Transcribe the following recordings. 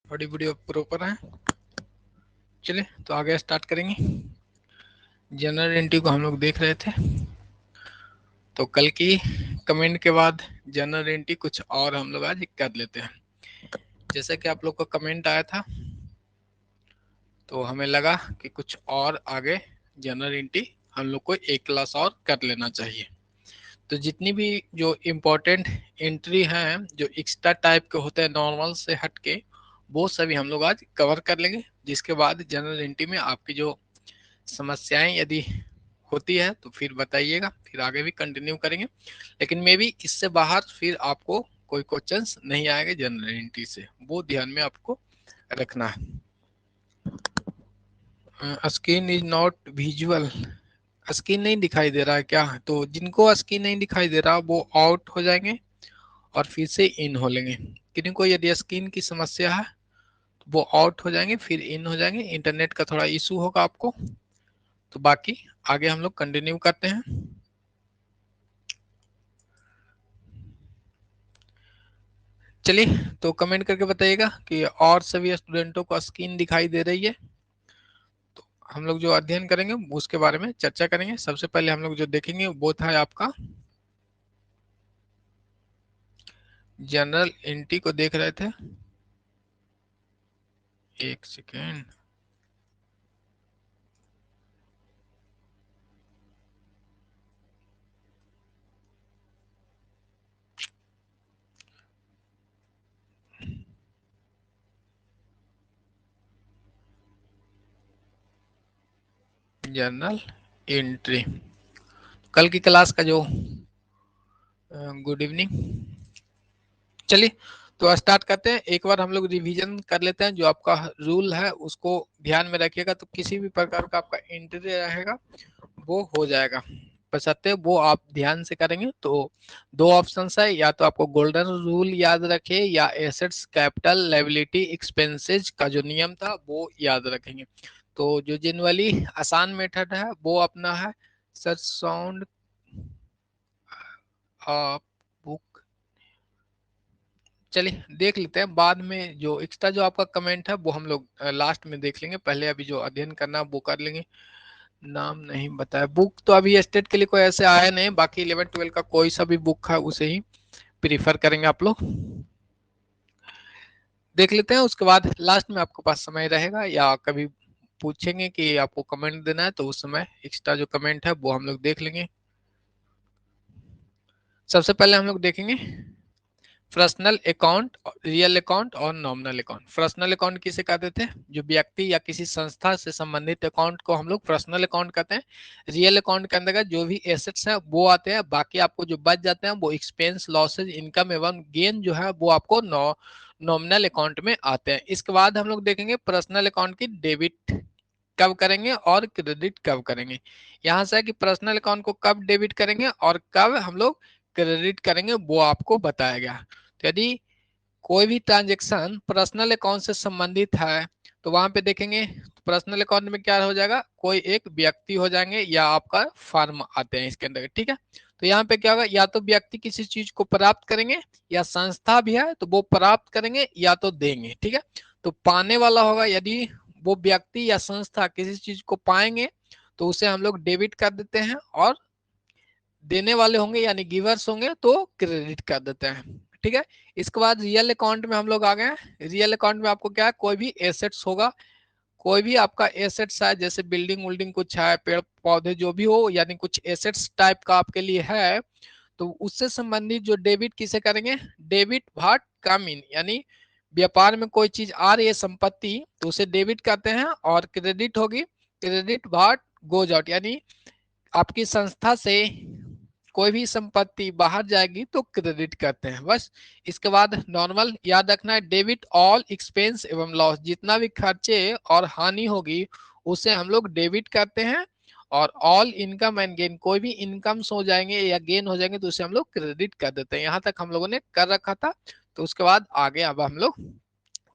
बड़ी video proper है। चलिए तो आगे स्टार्ट करेंगे। जनरल एंट्री को हम लोग देख रहे थे, तो कल की कमेंट के बाद जनरल एंट्री कुछ और हम लोग आज कर लेते हैं। जैसे कि आप लोग का कमेंट आया था, तो हमें लगा कि कुछ और आगे जनरल एंट्री हम लोग को एक क्लास और कर लेना चाहिए। तो जितनी भी जो इम्पोर्टेंट एंट्री हैं, जो एक्स्ट्रा टाइप के होते हैं नॉर्मल से हट के, वो सभी हम लोग आज कवर कर लेंगे। जिसके बाद जनरल एंट्री में आपकी जो समस्याएं यदि होती है तो फिर बताइएगा, फिर आगे भी कंटिन्यू करेंगे। लेकिन मे भी इससे बाहर फिर आपको कोई क्वेश्चंस नहीं आएगा जनरल एंट्री से, वो ध्यान में आपको रखना है। Screen is not visual, screen नहीं दिखाई दे रहा है क्या? तो जिनको स्क्रीन नहीं दिखाई दे रहा वो आउट हो जाएंगे और फिर से इन हो लेंगे। किनको यदि स्क्रीन की समस्या है तो वो आउट हो जाएंगे, फिर इन हो जाएंगे। इंटरनेट का थोड़ा इशू होगा आपको। तो बाकी आगे हम लोग कंटिन्यू करते हैं। चलिए तो कमेंट करके बताइएगा कि और सभी स्टूडेंटों को स्क्रीन दिखाई दे रही है। तो हम लोग जो अध्ययन करेंगे उसके बारे में चर्चा करेंगे। सबसे पहले हम लोग जो देखेंगे वो था आपका जनरल एंट्री को देख रहे थे। एक सेकेंड, जनरल एंट्री कल की क्लास का जो गुड इवनिंग। चलिए तो स्टार्ट करते हैं। एक बार हम लोग रिवीजन कर लेते हैं। जो आपका रूल है उसको ध्यान में रखिएगा, तो किसी भी प्रकार का आपका एंट्री रहेगा वो हो जाएगा। बशर्ते वो आप ध्यान से करेंगे। तो दो ऑप्शन है, या तो आपको गोल्डन रूल याद रखे या एसेट्स कैपिटल लायबिलिटी एक्सपेंसेस का जो नियम था वो याद रखेंगे। तो जो जनरली आसान मेथड है वो अपना है सर साउंड बुक। चलिए देख लेते हैं, बाद में जो एक्स्ट्रा जो आपका कमेंट है वो हम लोग लास्ट में देख लेंगे। पहले अभी जो अध्ययन करना है वो कर लेंगे। नाम नहीं बताया, बुक तो अभी स्टेट के लिए कोई ऐसे आया नहीं। बाकी 11-12 का कोई सा भी बुक है उसे ही प्रीफर करेंगे आप लोग। देख लेते हैं, उसके बाद लास्ट में आपके पास समय रहेगा या कभी पूछेंगे कि आपको कमेंट देना है, तो उस समय एक्स्ट्रा जो कमेंट है वो हम लोग देख लेंगे। सबसे पहले हम लोग देखेंगे पर्सनल अकाउंट, रियल अकाउंट और नॉमिनल अकाउंट। पर्सनल अकाउंट किसे कहते थे? जो व्यक्ति या किसी संस्था से संबंधित अकाउंट को हम लोग पर्सनल अकाउंट कहते हैं। रियल अकाउंट के अंतर्गत जो भी एसेट्स हैं वो आते हैं। बाकी आपको जो बच जाते हैं वो एक्सपेंस, लॉसेज, इनकम एवं गेन जो है वो आपको नॉमिनल अकाउंट में आते हैं। इसके बाद हम लोग देखेंगे पर्सनल अकाउंट की डेबिट कब करेंगे और क्रेडिट कब करेंगे। यहाँ से है कि पर्सनल अकाउंट को कब डेबिट करेंगे और कब हम लोग क्रेडिट करेंगे वो आपको बताया गया। तो यदि कोई भी ट्रांजेक्शन पर्सनल अकाउंट से संबंधित है तो वहां पे देखेंगे पर्सनल अकाउंट में क्या हो जाएगा, कोई एक व्यक्ति हो जाएंगे या आपका फर्म आते हैं इसके अंदर। ठीक है, तो यहाँ पे क्या होगा, या तो व्यक्ति किसी चीज को प्राप्त करेंगे या संस्था भी है तो वो प्राप्त करेंगे या तो देंगे। ठीक है, तो पाने वाला होगा, यदि वो व्यक्ति या संस्था किसी चीज को पाएंगे तो उसे हम लोग डेबिट कर देते हैं, और देने वाले होंगे यानी गिवर्स होंगे तो क्रेडिट कर देते हैं। ठीक है, इसके बाद रियल अकाउंट में हम लोग आ गए। रियल अकाउंट में आपको क्या है, कोई भी एसेट्स होगा, कोई भी आपका एसेट्स है, जैसे बिल्डिंग उल्डिंग कुछ है, पेड़ पौधे जो भी हो, यानी कुछ एसेट्स टाइप का आपके लिए है, तो उससे संबंधित जो डेबिट किसे करेंगे, डेबिट भाट कम इन, यानी व्यापार में कोई चीज आ रही है संपत्ति तो उसे डेबिट करते हैं, और क्रेडिट होगी क्रेडिट भाट गोज आउट, यानी आपकी संस्था से कोई भी संपत्ति बाहर जाएगी तो क्रेडिट करते हैं बस। इसके बाद नॉर्मल याद रखना है, डेबिट ऑल एक्सपेंस एवं लॉस, जितना भी खर्चे और हानि होगी उसे हम लोग डेबिट करते हैं। और ऑल इनकम एंड गेन, कोई भी इनकम्स हो जाएंगे या गेन हो जाएंगे तो उसे हम लोग क्रेडिट कर देते हैं। यहाँ तक हम लोगों ने कर रखा था। तो उसके बाद आगे अब हम लोग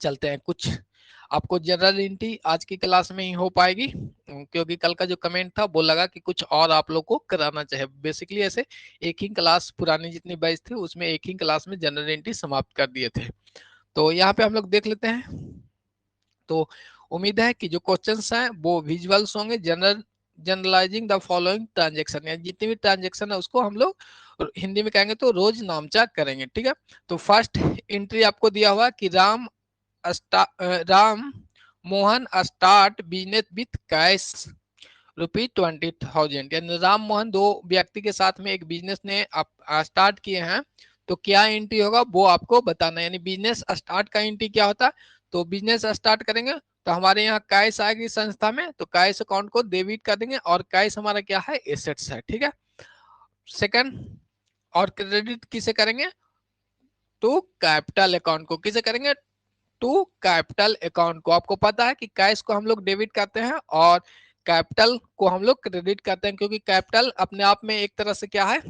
चलते हैं। कुछ आपको जनरल एंट्री आज की क्लास में ही हो पाएगी, क्योंकि कल का जो कमेंट था वो लगा कि कुछ और आप लोग को कराना चाहिए। बेसिकली ऐसे एक ही क्लास पुरानी जितनी बैच थी उसमें एक ही क्लास में जनरल एंट्री समाप्त कर दिए थे। तो यहाँ पे हम लोग देख लेते हैं तो उम्मीद है कि जो क्वेश्चंस हैं वो विजुअल्स होंगे। जनरलाइजिंग द फॉलोइंग ट्रांजेक्शन, यानी जितनी भी ट्रांजेक्शन है उसको हम लोग हिंदी में कहेंगे तो रोज नामचा करेंगे। ठीक है, तो फर्स्ट एंट्री आपको दिया हुआ कि Ram Mohan start business with cash ₹20,000, यानी राम मोहन दो व्यक्ति के साथ में एक बिजनेस ने स्टार्ट किए हैं। तो क्या एंट्री होगा वो आपको बताना है, यानी बिजनेस स्टार्ट का एंट्री क्या होता है। तो बिजनेस स्टार्ट करेंगे तो हमारे यहाँ कैश आएगी संस्था में, तो कैश अकाउंट को डेबिट कर देंगे, और कैश हमारा क्या है, एसेट्स है। ठीक है, सेकंड, और क्रेडिट किसे करेंगे, टू कैपिटल अकाउंट को। किसे करेंगे, टू कैपिटल अकाउंट को। आपको पता है कि कैश को हम लोग डेबिट करते हैं और कैपिटल को हम लोग क्रेडिट करते हैं, क्योंकि कैपिटल अपने आप में एक तरह से क्या है,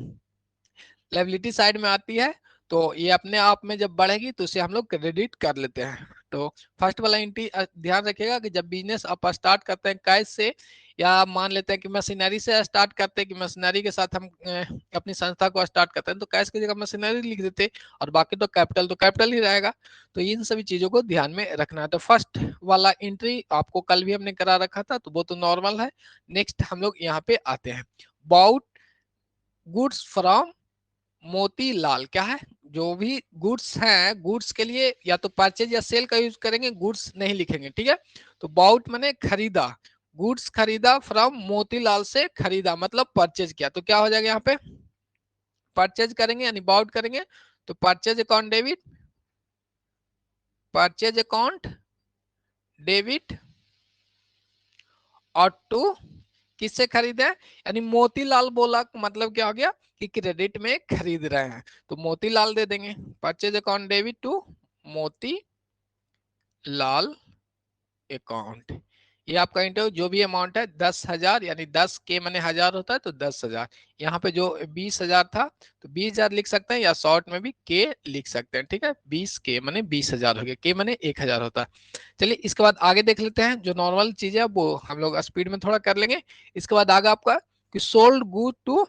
लायबिलिटी साइड में आती है। तो ये अपने आप में जब बढ़ेगी तो इसे हम लोग क्रेडिट कर लेते हैं। तो फर्स्ट वाला एंट्री ध्यान रखिएगा कि जब बिजनेस आप स्टार्ट करते हैं कैश से, या मान लेते हैं कि मशीनरी से स्टार्ट करते हैं, कि मशीनरी के साथ हम अपनी संस्था को स्टार्ट करते हैं, तो कैश की जगह मशीनरी लिख देते, और बाकी तो कैपिटल ही रहेगा। तो इन सभी चीजों को ध्यान में रखना है। तो फर्स्ट वाला एंट्री आपको कल भी हमने करा रखा था, तो वो तो नॉर्मल है। नेक्स्ट हम लोग यहाँ पे आते हैं, बाउट गुड्स फ्रॉम मोतीलाल। क्या है, जो भी गुड्स हैं, गुड्स के लिए या तो परचेज या सेल का यूज करेंगे, गुड्स नहीं लिखेंगे। ठीक है, तो बाउट माने खरीदा, गुड्स खरीदा, फ्रॉम मोतीलाल से खरीदा मतलब परचेज किया। तो क्या हो जाएगा, यहाँ पे परचेज करेंगे यानी बाउट करेंगे, तो purchase account debit, purchase account debit, और टू किससे खरीदे, यानी मोतीलाल बोला मतलब क्या हो गया कि क्रेडिट में खरीद रहे हैं, तो मोतीलाल दे देंगे। Purchase account debit to Motilal account. ये आपका इंटरव्यू जो भी अमाउंट है 10,000, यानी 10 के मैंने हजार होता है तो 10,000। यहाँ पे जो 20,000 था तो 20,000 लिख सकते हैं, या शॉर्ट में भी के लिख सकते हैं। ठीक है, 20 के मैंने 20,000 हो गया, के मैंने 1,000 होता है। चलिए इसके बाद आगे देख लेते हैं, जो नॉर्मल चीज है वो हम लोग स्पीड में थोड़ा कर लेंगे। इसके बाद आगे आपका कि sold good to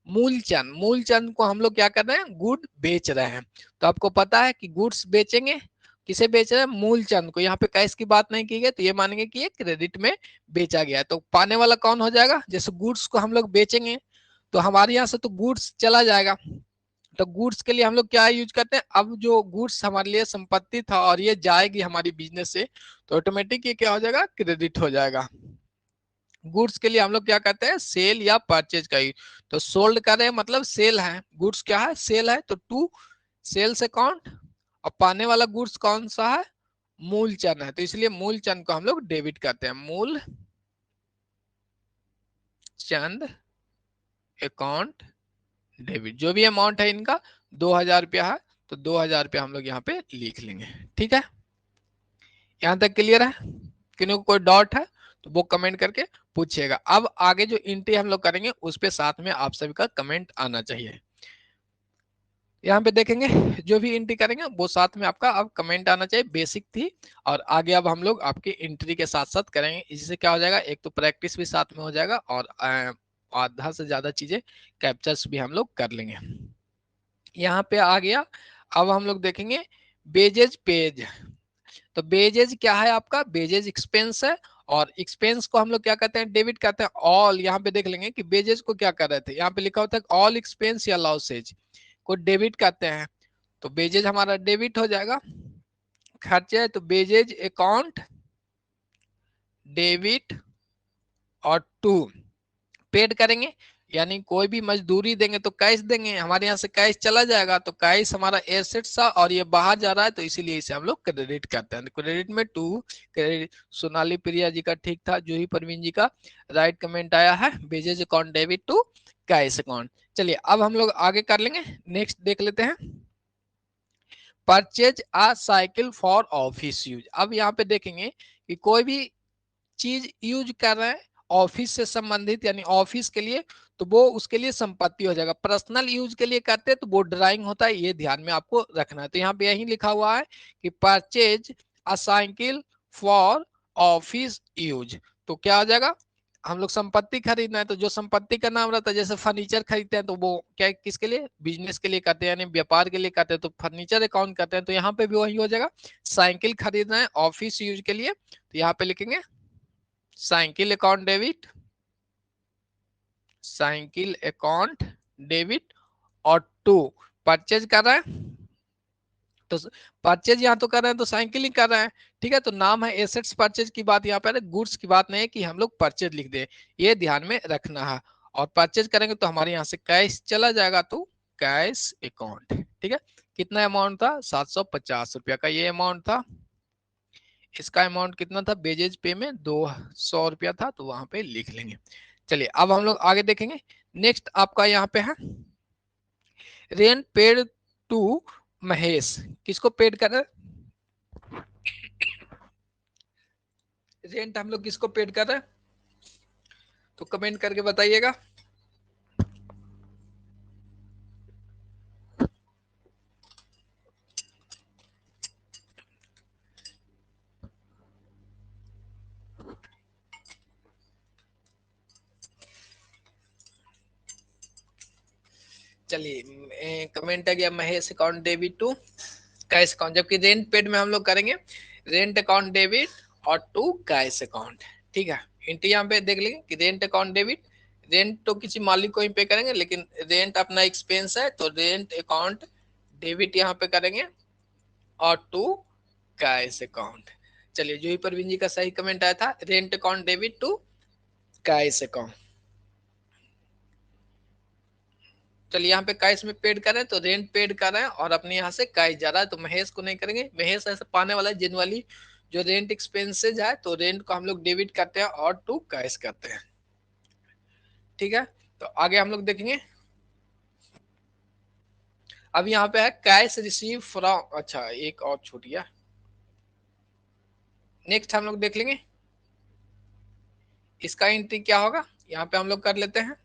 Moolchand. Moolchand को हम लोग क्या कर रहे हैं, गुड बेच रहे हैं। तो आपको पता है कि गुड्स बेचेंगे, किसे बेच रहे हैं, मूलचंद को। यहाँ पे कैश की बात नहीं की गई, तो ये मानेंगे कि ये क्रेडिट में बेचा गया है। तो पाने वाला कौन हो जाएगा, जैसे गुड्स को हम लोग बेचेंगे तो हमारे यहाँ से तो गुड्स चला जाएगा। तो गुड्स के लिए हम लोग क्या यूज करते हैं, अब जो गुड्स हमारे लिए संपत्ति था और ये जाएगी हमारी बिजनेस से, तो ऑटोमेटिक ये क्या हो जाएगा, क्रेडिट हो जाएगा। गुड्स के लिए हम लोग क्या करते हैं, सेल या परचेज का ही। तो सोल्ड कर रहे हैं मतलब सेल है, गुड्स क्या है, सेल है, तो टू सेल्स अकाउंट, और पाने वाला गुड्स कौन सा है, मूलचंद है, तो इसलिए मूलचंद को हम लोग डेबिट करते हैं, मूल चंद अकाउंट डेबिट। जो भी अमाउंट है इनका 2,000 रुपया है, तो 2,000 रुपया हम लोग यहाँ पे लिख लेंगे। ठीक है, यहाँ तक क्लियर है, किन्हीं को कोई डाउट है तो वो कमेंट करके पूछिएगा। अब आगे जो एंट्री हम लोग करेंगे उस पे साथ में आप सभी का कमेंट आना चाहिए। यहाँ पे देखेंगे जो भी एंट्री करेंगे वो साथ में आपका अब कमेंट आना चाहिए, बेसिक थी। और आगे अब हम लोग आपकी एंट्री के साथ साथ करेंगे, इससे क्या हो जाएगा, एक तो प्रैक्टिस भी साथ में हो जाएगा, और आधा से ज्यादा चीजें कैप्चर्स भी हम लोग कर लेंगे। यहाँ पे आ गया, अब हम लोग देखेंगे बेजेज पेज। तो बेजेज क्या है आपका, बेजेज एक्सपेंस है, और एक्सपेंस को हम लोग क्या कहते हैं, डेबिट करते हैं। ऑल यहाँ पे देख लेंगे कि बेजेज को क्या कर रहे थे, यहाँ पे लिखा होता है ऑल एक्सपेंस या लॉसेज को डेबिट करते हैं, तो बेजेज हमारा डेबिट हो जाएगा। खर्चे है तो बेजेज अकाउंट डेबिट, और टू पेड करेंगे, यानी कोई भी मजदूरी देंगे तो कैश देंगे, हमारे यहाँ से कैश चला जाएगा, तो कैश हमारा एसेट्स था और ये बाहर जा रहा है, तो इसीलिए इसे हम लोग क्रेडिट करते हैं। क्रेडिट में टू क्रेडिट। सोनाली प्रिया जी का ठीक था, जूही परवीन जी का राइट कमेंट आया है, wages account debit to cash account. चलिए अब हम लोग आगे कर लेंगे, नेक्स्ट देख लेते हैं, purchase a cycle for office use. अब यहाँ पे देखेंगे कि कोई भी चीज यूज कर रहे हैं ऑफिस से संबंधित, यानी ऑफिस के लिए, तो वो उसके लिए संपत्ति हो जाएगा। पर्सनल यूज के लिए करते हैं तो वो ड्राइंग होता है, ये ध्यान में आपको रखना है। तो यहाँ पे यही लिखा हुआ है कि purchase a cycle for office use, तो क्या हो जाएगा, हम लोग संपत्ति खरीदना है तो जो संपत्ति का नाम रहता है, जैसे फर्नीचर खरीदते हैं तो वो क्या किसके लिए, बिजनेस के लिए करते हैं, यानी व्यापार के लिए करते हैं, तो फर्नीचर अकाउंट करते हैं। तो यहाँ पे भी वही हो जाएगा। साइकिल खरीदना है ऑफिस यूज के लिए, तो यहाँ पे लिखेंगे cycle account debit, cycle account debit. और टू परचेज कर रहा है तो परचेज यहाँ तो कर रहे हैं तो साइकिल ही कर रहे हैं, ठीक है। तो नाम है एसेट्स परचेज की बात यहाँ पे, गुड्स की बात नहीं है कि हम लोग परचेज लिख दे, ये ध्यान में रखना है। और परचेज करेंगे तो हमारे यहाँ से कैश चला जाएगा, तो कैश अकाउंट, ठीक है। कितना अमाउंट था, 750 रुपया का ये अमाउंट था। इसका अमाउंट कितना था, बेजेज पे में 200 रुपया था, तो वहां पे लिख लेंगे। चलिए अब हम लोग आगे देखेंगे। नेक्स्ट आपका यहाँ पे है रेंट पेड टू महेश, किसको पेड कर रहे हैं, रेंट हम लोग किसको पेड कर रहे हैं, तो कमेंट करके बताइएगा। चलिए कमेंट आ गया, Mahesh account debit to cash account, जबकि रेंट पेड में हम लोग करेंगे रेंट अकाउंट डेबिट और टू कैश अकाउंट, ठीक है। इंट्री यहाँ पे देख लेंगे कि रेंट अकाउंट डेबिट, रेंट तो किसी मालिक को ही पे करेंगे, लेकिन रेंट अपना एक्सपेंस है तो रेंट अकाउंट डेबिट यहाँ पे करेंगे और टू कैश अकाउंट। चलिए जूही परवीन जी का सही कमेंट आया था, rent account debit to cash account. चलिए यहाँ पे कैश में पेड कर रहे हैं तो रेंट पेड कर रहे हैं और अपने यहाँ से कैश जा रहा है, तो महेश को नहीं करेंगे, महेश ऐसे पाने वाला है जनरली जो रेंट एक्सपेंसेज है, तो रेंट को हम लोग डेबिट करते हैं और टू कैश करते हैं, ठीक है। तो आगे हम लोग देखेंगे। अब यहाँ पे है कैश रिसीव फ्रॉम, अच्छा एक और छूट गया, नेक्स्ट हम लोग देख लेंगे इसका एंट्री क्या होगा। यहाँ पे हम लोग कर लेते हैं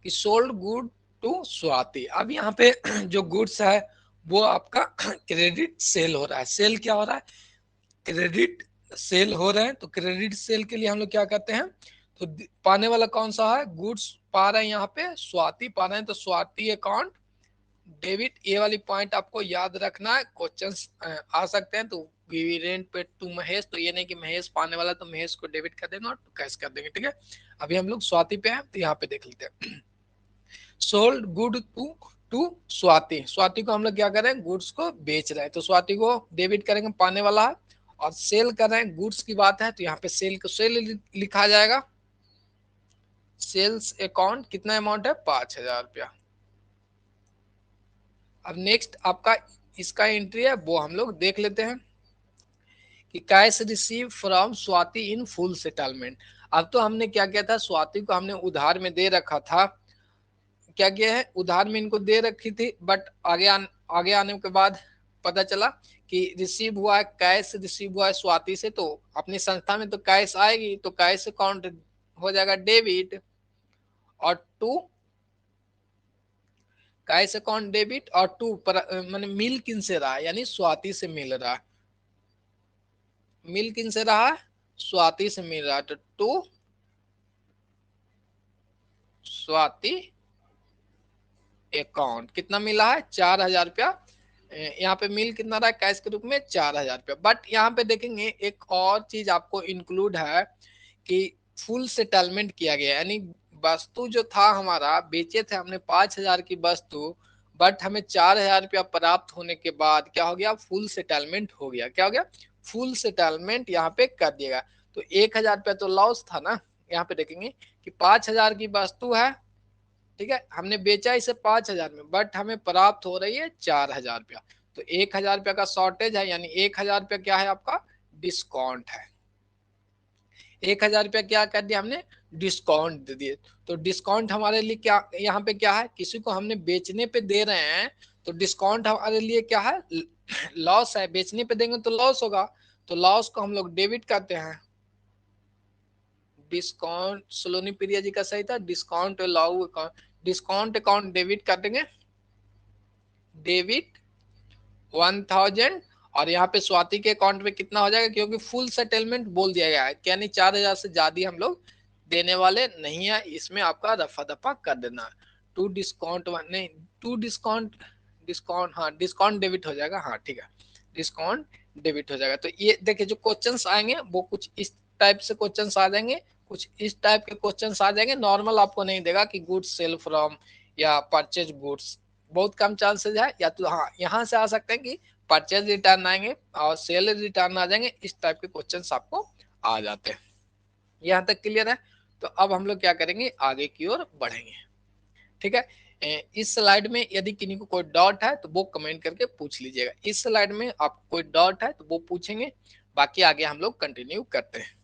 कि सोल्ड गुड टू स्वाति। अब यहाँ पे जो गुड्स है वो आपका क्रेडिट सेल हो रहा है, सेल क्या हो रहा है, क्रेडिट सेल हो रहे हैं। तो क्रेडिट सेल के लिए हम लोग क्या करते हैं, तो पाने वाला कौन सा है, गुड्स पा रहे हैं यहाँ पे स्वाति पा रहे हैं, तो स्वाति अकाउंट डेबिट, ये वाली पॉइंट आपको याद रखना है, क्वेश्चंस आ सकते हैं। तो रेंट पे टू महेश, तो ये नहीं कि महेश पाने वाला तो महेश को डेबिट कर देंगे और कैश कर देंगे, ठीक है। अभी हम लोग स्वाति पे हैं तो यहाँ पे देख लेते हैं sold good to to Swati, Swati को हम लोग क्या कर रहे हैं, गुड्स को बेच रहे हैं, तो स्वाति को डेबिट करेंगे पाने वाला है, और सेल कर रहे हैं गुड्स की बात है, तो यहाँ पे सेल को सेल लिखा जाएगा, सेल्स अकाउंट कितना अमाउंट है 5,000 रुपया। अब नेक्स्ट आपका इसका एंट्री है वो हम लोग देख लेते हैं कि cash receive from Swati in full settlement. अब तो हमने क्या किया था, स्वाति को हमने उधार में दे रखा था, क्या किया है उधार में इनको दे रखी थी, बट आगे आने के बाद पता चला कि रिसीव हुआ है, कैश रिसीव हुआ है स्वाति से, तो अपनी संस्था में तो कैश आएगी, तो कैश अकाउंट हो जाएगा डेबिट और टू कैश अकाउंट डेबिट और टू मैंने मिल किन से रहा है, यानी स्वाति से मिल रहा है, मिल किन से रहा है, स्वाति से मिल रहा है, तो टू स्वाति अकाउंट कितना मिला है 4,000 रुपया, यहाँ पे मिल कितना रहा है कैश के रूप में 4,000 रुपया। बट यहाँ पे देखेंगे एक और चीज आपको इंक्लूड है कि फुल सेटलमेंट किया गया, यानी वस्तु जो था हमारा बेचे थे हमने 5,000 की वस्तु, बट हमें 4,000 रुपया प्राप्त होने के बाद क्या हो गया, फुल सेटलमेंट हो गया, क्या हो गया, फुल सेटलमेंट यहाँ पे कर दिएगा। तो 1,000 रुपया तो लॉस था ना, यहाँ पे देखेंगे कि 5,000 की वस्तु है, ठीक है, हमने बेचा इसे 5,000 में, बट हमें प्राप्त हो रही है 4,000 रुपया, तो 1,000 रुपया का शॉर्टेज है, यानी 1,000 रुपया क्या है आपका डिस्काउंट है, 1,000 रुपया क्या कर दिया हमने डिस्काउंट दे दिए। तो डिस्काउंट हमारे लिए क्या यहाँ पे क्या है, किसी को हमने बेचने पे दे रहे हैं तो डिस्काउंट हमारे लिए क्या है, लॉस है, बेचने पे देंगे तो लॉस होगा, तो लॉस को हम लोग डेबिट करते हैं, डिस्काउंट सलोनी प्रिया जी का सही था, discount allow account, discount account debit कर देंगे, डेबिट 1,000 और यहाँ पे स्वाति के अकाउंट में कितना हो जाएगा, क्योंकि फुल सेटलमेंट बोल दिया गया है, यानी 4,000 से ज्यादा हम लोग देने वाले नहीं है, इसमें आपका रफा दफा कर देना है। टू डिस्काउंट नहीं, टू डिस्काउंट डिस्काउंट हाँ डिस्काउंट डेबिट हो जाएगा, हाँ ठीक है, डिस्काउंट डेबिट हो जाएगा। तो ये देखिए जो क्वेश्चंस आएंगे वो कुछ इस टाइप से क्वेश्चंस आ जाएंगे, कुछ इस टाइप के क्वेश्चंस आ जाएंगे। नॉर्मल आपको नहीं देगा कि गुड्स सेल फ्रॉम या परचेज गुड्स, बहुत कम चांसेस है, या तो हाँ यहाँ से आ सकते हैं कि परचेज रिटर्न आएंगे और सेल रिटर्न आ जाएंगे, इस टाइप के क्वेश्चंस आपको आ जाते हैं। यहाँ तक क्लियर है। तो अब हम लोग क्या करेंगे, आगे की ओर बढ़ेंगे, ठीक है। इस स्लाइड में यदि किसी को कोई डाउट है तो वो कमेंट करके पूछ लीजिएगा। इस स्लाइड में आपको कोई डाउट है तो वो पूछेंगे, बाकी आगे हम लोग कंटिन्यू करते हैं।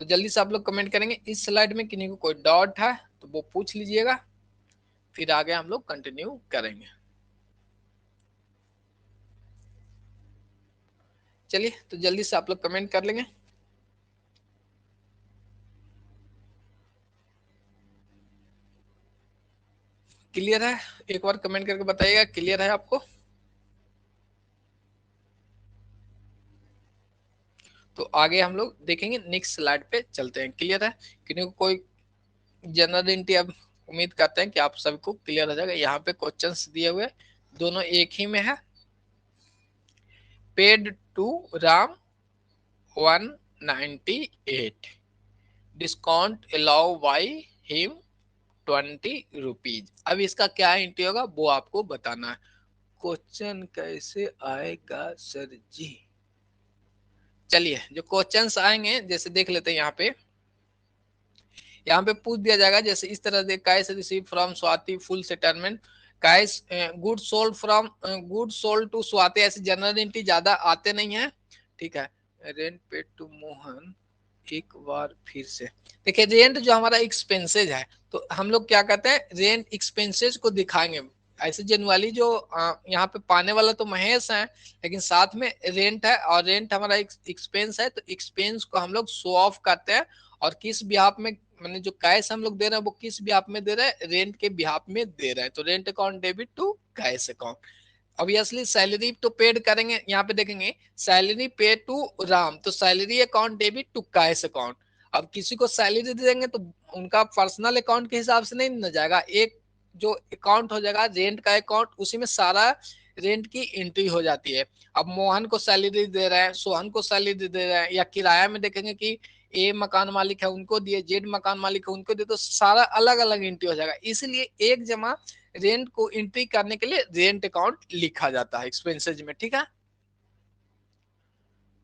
तो जल्दी से आप लोग कमेंट करेंगे, इस स्लाइड में किसी को कोई डाउट है तो वो पूछ लीजिएगा, फिर आगे हम लोग कंटिन्यू करेंगे। चलिए तो जल्दी से आप लोग कमेंट कर लेंगे। क्लियर है, एक बार कमेंट करके बताइएगा क्लियर है आपको। तो आगे हम लोग देखेंगे, नेक्स्ट स्लाइड पे चलते हैं। क्लियर है, किसी को कोई जनरल एंट्री, अब उम्मीद करते हैं कि आप सभी को क्लियर हो जाएगा। यहाँ पे क्वेश्चंस दिए हुए दोनों एक ही में है। Paid to Ram 198, discount allow by him 20 rupees. अब इसका क्या एंट्री होगा वो आपको बताना है। क्वेश्चन कैसे आएगा सर जी, चलिए जो क्वेश्चंस आएंगे जैसे देख लेते हैं। यहाँ पे पूछ दिया जाएगा जैसे इस तरह से, cash receive from Swati full settlement, cash good sold from good sold to Swati, ऐसे जनरल एंट्री ज्यादा आते नहीं है, ठीक है। रेंट पेड टू मोहन, एक बार फिर से देखिए, रेंट जो हमारा एक्सपेंसेज है, तो हम लोग क्या कहते हैं, रेंट एक्सपेंसेज को दिखाएंगे ऐसे जनरली। जो यहाँ पे पाने वाला तो महेश है, लेकिन साथ में रेंट है, और रेंट हमारा एक्सपेंस है, तो एक्सपेंस को हम लोग शो ऑफ करते हैं। और किस बिहाफ में, मैंने जो कैश हम लोग दे रहे हैं वो किस बिहाफ में दे रहे हैं, रेंट के बिहाफ में दे रहे हैं। तो rent account debit to cash account. Obviously salary तो पेड करेंगे, यहाँ पे देखेंगे सैलरी पे टू राम, तो salary account debit to cash account. अब किसी को सैलरी देंगे तो उनका पर्सनल अकाउंट के हिसाब से नहीं न जाएगा, एक जो अकाउंट हो जाएगा रेंट का अकाउंट, उसी में सारा रेंट की एंट्री हो जाती है। अब मोहन को सैलरी दे रहे हैं, सोहन को सैलरी दे रहे हैं, या किराया में देखेंगे कि ए मकान मालिक है उनको दिए, जेड मकान मालिक है उनको दिए, तो सारा अलग अलग एंट्री हो जाएगा। इसलिए एक जमा रेंट को एंट्री करने के लिए रेंट अकाउंट लिखा जाता है एक्सपेंसेज में, ठीक है।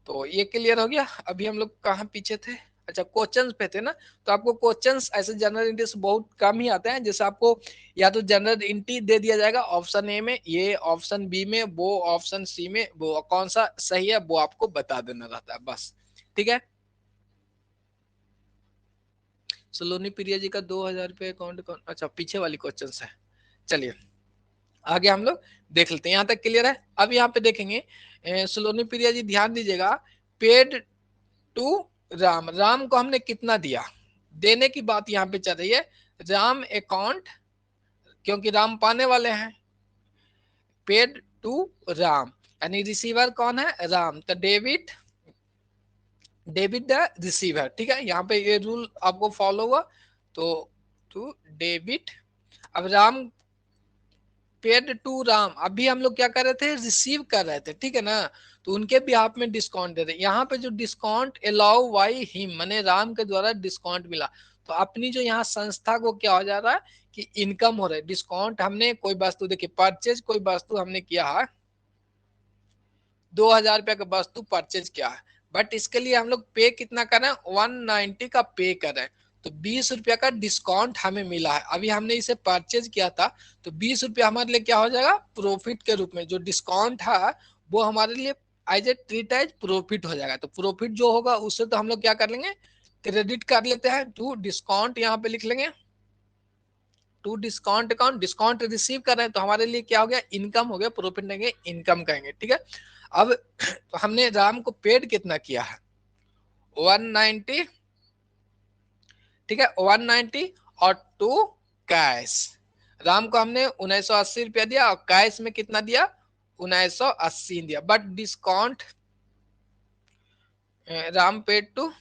तो ये क्लियर हो गया। अभी हम लोग कहाँ पीछे थे, अच्छा क्वेश्चंस पे थे ना। तो आपको क्वेश्चंस ऐसे जनरल एंट्री से बहुत कम ही आते हैं, जैसे आपको या तो जनरल एंट्री दे दिया जाएगा ऑप्शन ए में, ये ऑप्शन बी में, वो ऑप्शन सी में, वो कौन सा सही है वो आपको बता देना रहता है बस, ठीक है। सलोनी प्रिया जी का 2,000 रुपये अकाउंट कौन, अच्छा पीछे वाली क्वेश्चन है। चलिए आगे हम लोग देख लेते हैं, यहाँ तक क्लियर है। अब यहाँ पे देखेंगे सलोनी प्रिया जी ध्यान दीजिएगा, पेड टू राम, राम को हमने कितना दिया, देने की बात यहाँ पे चल रही है। राम अकाउंट, क्योंकि राम पाने वाले हैं, पेड टू राम, यानी रिसीवर कौन है, राम, तो डेबिट डेबिट द रिसीवर, ठीक है। यहाँ पे ये रूल आपको फॉलो हुआ, तो टू डेबिट। अब राम पेड टू राम, अभी हम लोग क्या कर रहे थे, रिसीव कर रहे थे, ठीक है ना। तो उनके भी आप में डिस्काउंट दे रहे, यहाँ पे जो डिस्काउंट अलाउ बाई हिम, माने राम के द्वारा डिस्काउंट मिला, तो अपनी जो यहाँ संस्था को क्या हो जा रहा है कि इनकम हो रहा है। डिस्काउंट हमने कोई वस्तु, देखिए परचेज कोई वस्तु हमने किया है, 2,000 रुपया का वस्तु परचेज किया है, बट इसके लिए हम लोग पे कितना कर रहे हैं, 190 का पे कर रहे हैं। तो 20 रुपया का डिस्काउंट हमें मिला है, अभी हमने इसे परचेज किया था, तो 20 रुपया हमारे लिए क्या हो जाएगा, प्रॉफिट के रूप में। जो डिस्काउंट है वो हमारे लिए as a treat as profit हो जाएगा। तो प्रॉफिट जो होगा उससे तो हम लोग क्या कर लेंगे, क्रेडिट कर लेते हैं टू डिस्काउंट, यहाँ पे लिख लेंगे to discount account. Discount receive कर रहे हैं तो हमारे लिए क्या हो गया, इनकम हो गया, प्रॉफिट नहीं इनकम कहेंगे, ठीक है। अब तो हमने राम को पेड कितना किया है, 190, ठीक है 190, और टू कैश, राम को हमने 1980 रुपया दिया और कैश में कितना दिया, 1980 दिया, but discount Ram paid to,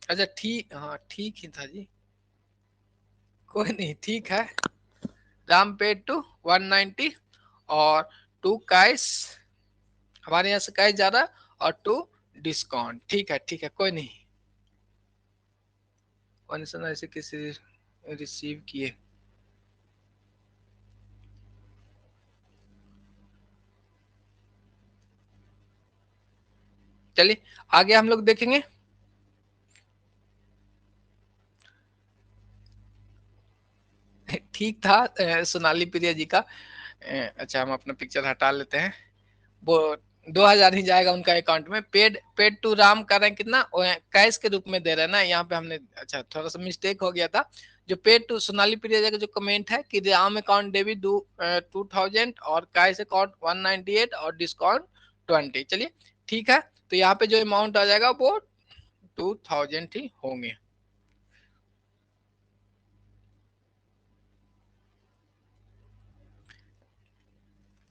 अच्छा ठीक, हाँ ठीक ही था जी, कोई नहीं ठीक है, राम पेड टू 190 और टू कैश, हमारे यहाँ से कैश जा रहा है, और टू डिस्काउंट, ठीक है कोई नहीं। ऐसे किसी रिसीव किए, चलिए आगे हम लोग देखेंगे। ठीक था सोनाली प्रिया जी का। अच्छा हम अपना पिक्चर हटा लेते हैं, वो 2000 ही जाएगा उनका अकाउंट में। पेड पेड टू राम कर रहे हैं कितना, कैश के रूप में दे रहे हैं ना, यहाँ पे हमने अच्छा थोड़ा सा मिस्टेक हो गया था। जो पेड टू सोनाली प्रिया जी का जो कमेंट है कि राम अकाउंट डेबिट 2000 और कैश अकाउंट 198 और डिस्काउंट 20, चलिए ठीक है। तो यहाँ पे जो अमाउंट आ जाएगा वो 2000 ही होंगे।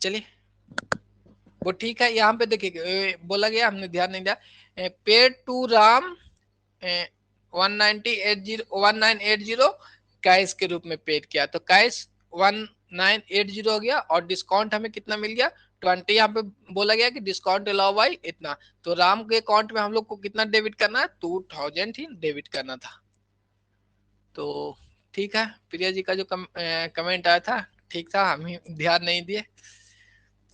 चलिए वो ठीक है, यहाँ पे देखिए बोला गया, हमने ध्यान नहीं दिया, पेड टू राम 1980 कैश के रूप में पेड किया, तो कैश 1980 हो गया, और डिस्काउंट हमें कितना मिल गया 20। यहाँ पे बोला गया कि डिस्काउंट अलाउ बाई इतना, तो राम के अकाउंट में हम लोग को कितना डेबिट करना है, 2000 ही डेबिट करना था। तो ठीक है, प्रिया जी का जो कमेंट आया था ठीक था, हम ही ध्यान नहीं दिए,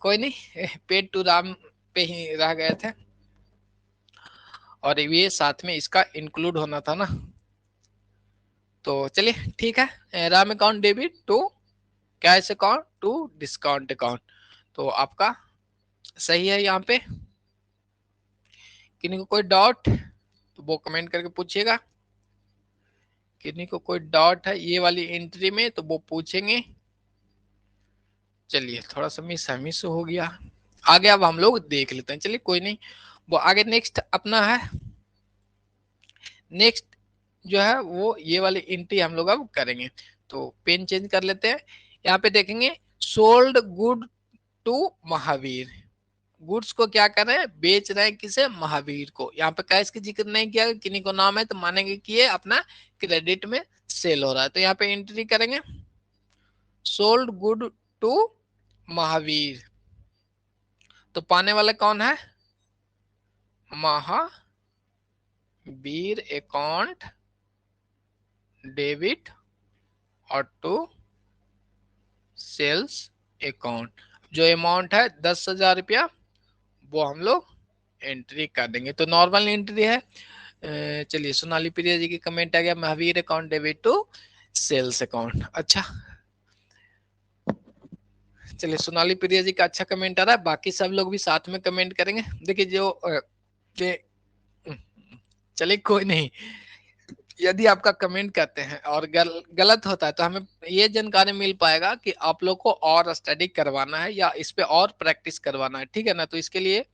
कोई नहीं, पेड टू राम पे ही रह गए थे, और ये साथ में इसका इंक्लूड होना था ना। तो चलिए ठीक है, Ram account debit to cash account to discount account, तो आपका सही है। यहाँ पे किन्हीं को कोई डाउट तो वो कमेंट करके पूछिएगा, किन्हीं को कोई डाउट है ये वाली एंट्री में तो वो पूछेंगे। चलिए थोड़ा सा मिस हो गया, आगे अब हम लोग देख लेते हैं, चलिए कोई नहीं, वो आगे नेक्स्ट अपना है। नेक्स्ट जो है वो ये वाली एंट्री हम लोग अब करेंगे, तो पेन चेंज कर लेते हैं। यहाँ पे देखेंगे sold good to Mahavir, goods को क्या कर रहे हैं, बेच रहे हैं किसे, महावीर को। यहाँ पे कैश की जिक्र नहीं किया, किन्हीं को नाम है तो मानेंगे कि ये अपना क्रेडिट में सेल हो रहा है, तो यहाँ पे एंट्री करेंगे सोल्ड गुड टू महावीर, तो पाने वाला कौन है, महावीर अकाउंट डेबिट और टू सेल्स अकाउंट, जो अमाउंट है 10,000 रुपया वो हम लोग एंट्री कर देंगे, तो नॉर्मल एंट्री है। चलिए सोनाली प्रिया जी की कमेंट आ गया, Mahavir account debit to sales account. अच्छा चलिए सोनाली प्रिया जी का अच्छा कमेंट आ रहा है, बाकी सब लोग भी साथ में कमेंट करेंगे। देखिए जो चलिए कोई नहीं, यदि आपका कमेंट करते हैं और गलत होता है तो हमें ये जानकारी मिल पाएगा कि आप लोग को और स्टडी करवाना है या इस पे और प्रैक्टिस करवाना है, ठीक है ना। तो इसके लिए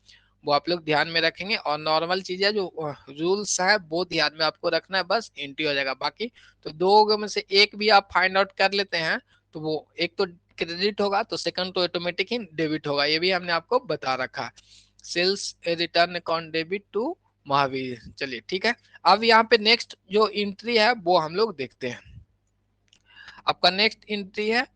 वो आप लोग ध्यान में रखेंगे, और नॉर्मल चीजें जो रूल्स है वो ध्यान में आपको रखना है, बस एंट्री हो जाएगा। बाकी तो दो में से एक भी आप फाइंड आउट कर लेते हैं तो वो एक तो क्रेडिट होगा, तो सेकंड तो ऑटोमेटिक ही डेबिट होगा, ये भी हमने आपको बता रखा है। Sales return account debit to Mahavir, चलिए ठीक है। अब यहाँ पे नेक्स्ट जो एंट्री है वो हम लोग देखते हैं। आपका नेक्स्ट एंट्री है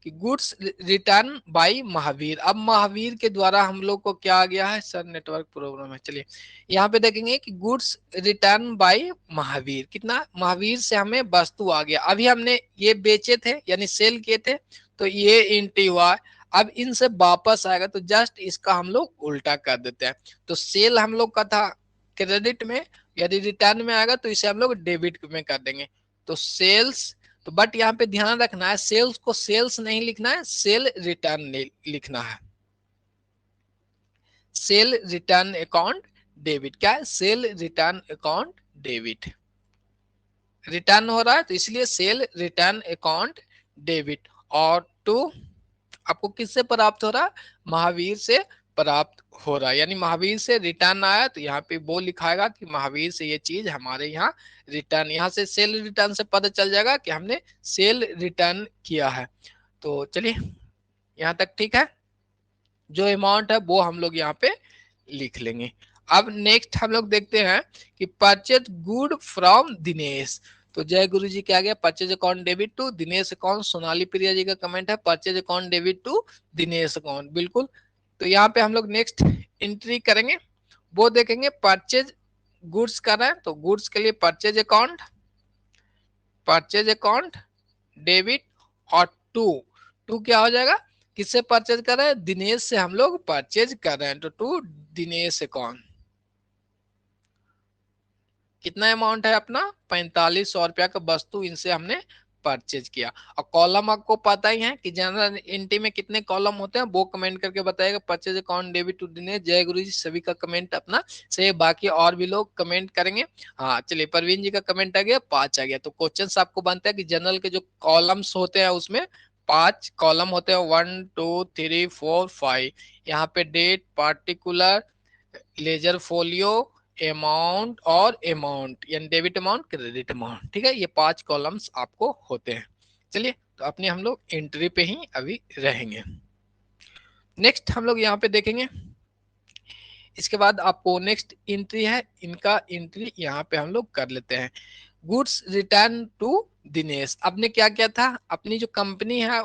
कि गुड्स रिटर्न बाय महावीर। अब महावीर के द्वारा हम लोग को क्या आ गया है, सर नेटवर्क प्रॉब्लम है, चलिए यहाँ पे देखेंगे कि गुड्स रिटर्न बाय महावीर, कितना, महावीर से हमें वस्तु आ गया, अभी हमने ये बेचे थे यानी सेल किए थे, तो ये एंट्री हुआ। अब इनसे वापस आएगा तो जस्ट इसका हम लोग उल्टा कर देते हैं, तो सेल हम लोग का था क्रेडिट में, यदि रिटर्न में आएगा तो इसे हम लोग डेबिट में कर देंगे, तो सेल्स। तो बट यहाँ पे ध्यान रखना है, सेल्स को सेल्स नहीं लिखना है, सेल रिटर्न लिखना है, सेल रिटर्न अकाउंट डेबिट, क्या है, cell return account debit, return हो रहा है तो इसलिए सेल रिटर्न अकाउंट डेबिट, और टू आपको किससे प्राप्त हो रहा है, महावीर से प्राप्त हो रहा है, यानी महावीर से रिटर्न आया तो यहाँ पे वो लिखाएगा कि महावीर से ये चीज हमारे यहाँ रिटर्न, यहाँ से सेल रिटर्न से पता चल जाएगा कि हमने सेल रिटर्न किया है। तो चलिए यहाँ तक ठीक है। जो अमाउंट है वो हम लोग यहाँ पे लिख लेंगे। अब नेक्स्ट हम लोग देखते हैं कि परचेज गुड फ्रॉम दिनेश। तो जय गुरु जी क्या गया, purchase account debit to Dinesh account. Sonali Priya ji का कमेंट है purchase account debit to Dinesh account, बिल्कुल। तो यहाँ पे हम लोग नेक्स्ट एंट्री करेंगे, वो देखेंगे परचेज गुड्स कर रहे हैं तो गुड्स के लिए परचेज अकाउंट डेबिट और टू, टू क्या हो जाएगा, किससे परचेज कर रहे हैं, दिनेश से हम लोग परचेज कर रहे हैं, तो टू दिनेश अकाउंट। कितना अमाउंट है अपना, 4500 रुपया का वस्तु इनसे हमने परचेज किया। और कॉलम आपको पता ही है कि जनरल एंट्री में कितने कॉलम होते हैं, वो कमेंट करके बताएगा। Purchase account debit to Dinesh, जय गुरु जी सभी का कमेंट अपना से, बाकी और भी लोग कमेंट करेंगे। हाँ चलिए, परवीन जी का कमेंट आ गया, 5 आ गया। तो क्वेश्चन आपको बनता है कि जनरल के जो कॉलम्स होते हैं उसमें 5 कॉलम होते हैं, 1 2 3 4 5। यहाँ पे date, particular, ledger folio, amount और अमाउंट, यानी डेबिट अमाउंट क्रेडिट अमाउंट, ठीक है। ये 5 कॉलम्स आपको होते हैं। चलिए, तो अपने हम लोग एंट्री पे ही अभी रहेंगे। नेक्स्ट हम लोग यहाँ पे देखेंगे, इसके बाद आपको नेक्स्ट एंट्री है, इनका एंट्री यहाँ पे हम लोग कर लेते हैं। Goods return to Dinesh. आपने क्या किया था, अपनी जो कंपनी है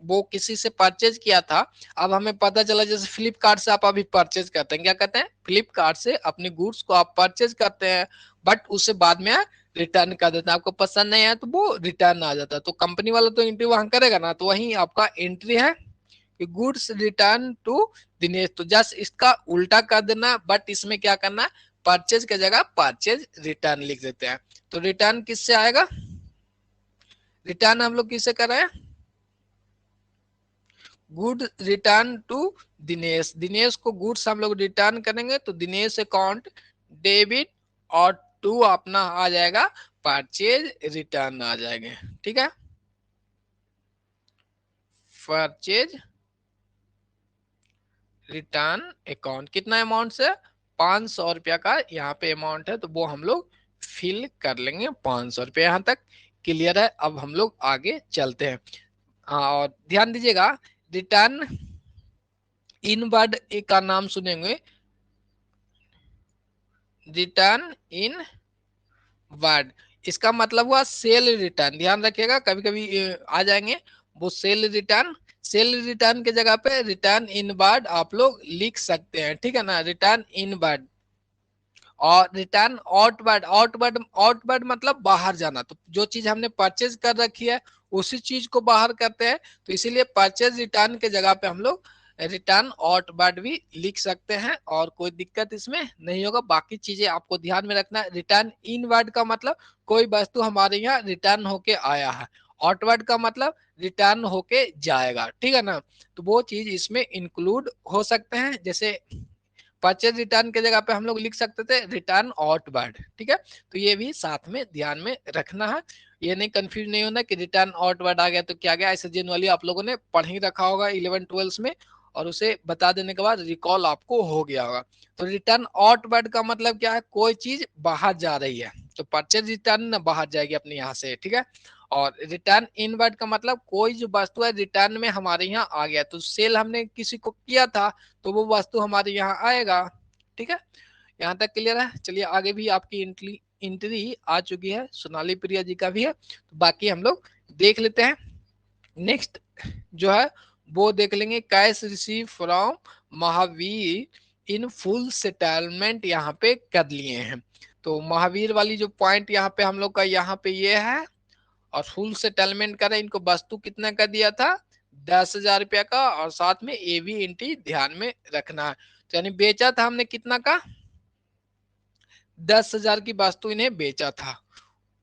वो किसी से परचेज किया था। अब हमें पता चला जैसे फ्लिपकार्ट से आप अभी परचेज करते हैं, क्या कहते हैं, फ्लिपकार्ट से अपने गुड्स को आप परचेज करते हैं, बट उसे बाद में रिटर्न कर देते हैं। आपको पसंद नहीं है तो वो रिटर्न आ जाता है, तो कंपनी वाला तो एंट्री वहां करेगा ना, तो वही आपका एंट्री है कि गुड्स रिटर्न टू दिनेश। तो जस्ट इसका उल्टा कर देना, बट इसमें क्या करना, परचेज की जगह परचेज रिटर्न लिख देते हैं। तो रिटर्न किससे आएगा, रिटर्न हम लोग किससे कर रहे हैं, good return to Dinesh. Dinesh को गुड्स हम लोग रिटर्न करेंगे तो दिनेश अकाउंट डेबिट और टू अपना आ जाएगा परचेज रिटर्न आ जाएंगे, ठीक है। परचेज रिटर्न अकाउंट, कितना अमाउंट से, 500 रुपया का यहाँ पे अमाउंट है, तो वो हम लोग फिल कर लेंगे। 500 रुपया यहाँ तक क्लियर है। अब हम लोग आगे चलते हैं। हाँ, और ध्यान दीजिएगा, रिटर्न इन वर्ड का नाम सुनेंगे, रिटर्न इन वर्ड, इसका मतलब हुआ सेल रिटर्न। ध्यान रखिएगा, कभी कभी आ जाएंगे वो सेल रिटर्न। सेल रिटर्न के जगह पे रिटर्न इन वर्ड आप लोग लिख सकते हैं, ठीक है ना, रिटर्न इन वर्ड। और रिटर्न आउटवर्ड, आउटवर्ड मतलब बाहर जाना। तो जो चीज हमने परचेज कर रखी है उसी चीज को बाहर करते हैं, तो इसीलिए परचेज रिटर्न के जगह पे हम लोग रिटर्न आउटवर्ड भी लिख सकते हैं, और कोई दिक्कत इसमें नहीं होगा। बाकी चीजें आपको ध्यान में रखना है। रिटर्न इनवर्ड का मतलब कोई वस्तु हमारे यहाँ रिटर्न होके आया है, आउटवर्ड का मतलब रिटर्न होके जाएगा, ठीक है ना। तो वो चीज इसमें इंक्लूड हो सकते हैं, जैसे परचेज रिटर्न के जगह पे हम लोग लिख सकते थे रिटर्न आउटवर्ड, ठीक है। तो ये भी साथ में ध्यान में रखना है, ये नहीं कंफ्यूज नहीं होना कि रिटर्न आउटवर्ड आ गया तो क्या गया, ऐसे जनरली आप लोगों ने पढ़ ही रखा होगा 11-12 में, और उसे बता देने के बाद रिकॉल आपको हो गया होगा। तो रिटर्न आउटवर्ड का मतलब क्या है, कोई चीज बाहर जा रही है, तो परचेज रिटर्न बाहर जाएगी अपने यहाँ से, ठीक है। और रिटर्न इनवर्ड का मतलब कोई जो वस्तु है रिटर्न में हमारे यहाँ आ गया, तो सेल हमने किसी को किया था तो वो वस्तु हमारे यहाँ आएगा, ठीक है। यहाँ तक क्लियर है। चलिए, आगे भी आपकी एंट्री एंट्री आ चुकी है, सोनाली प्रिया जी का भी है, तो बाकी हम लोग देख लेते हैं। नेक्स्ट जो है वो देख लेंगे, cash receive from Mahavir in full settlement यहाँ पे कर लिए हैं। तो महावीर वाली जो पॉइंट यहाँ पे हम लोग का यहाँ पे ये है, और फुल सेटलमेंट करें, इनको वस्तु कितना का दिया था, 10,000 रुपया का, और साथ में ए भी एंट्री ध्यान में रखना है। तो यानी बेचा था हमने कितना का, 10,000 की वस्तु इन्हें बेचा था,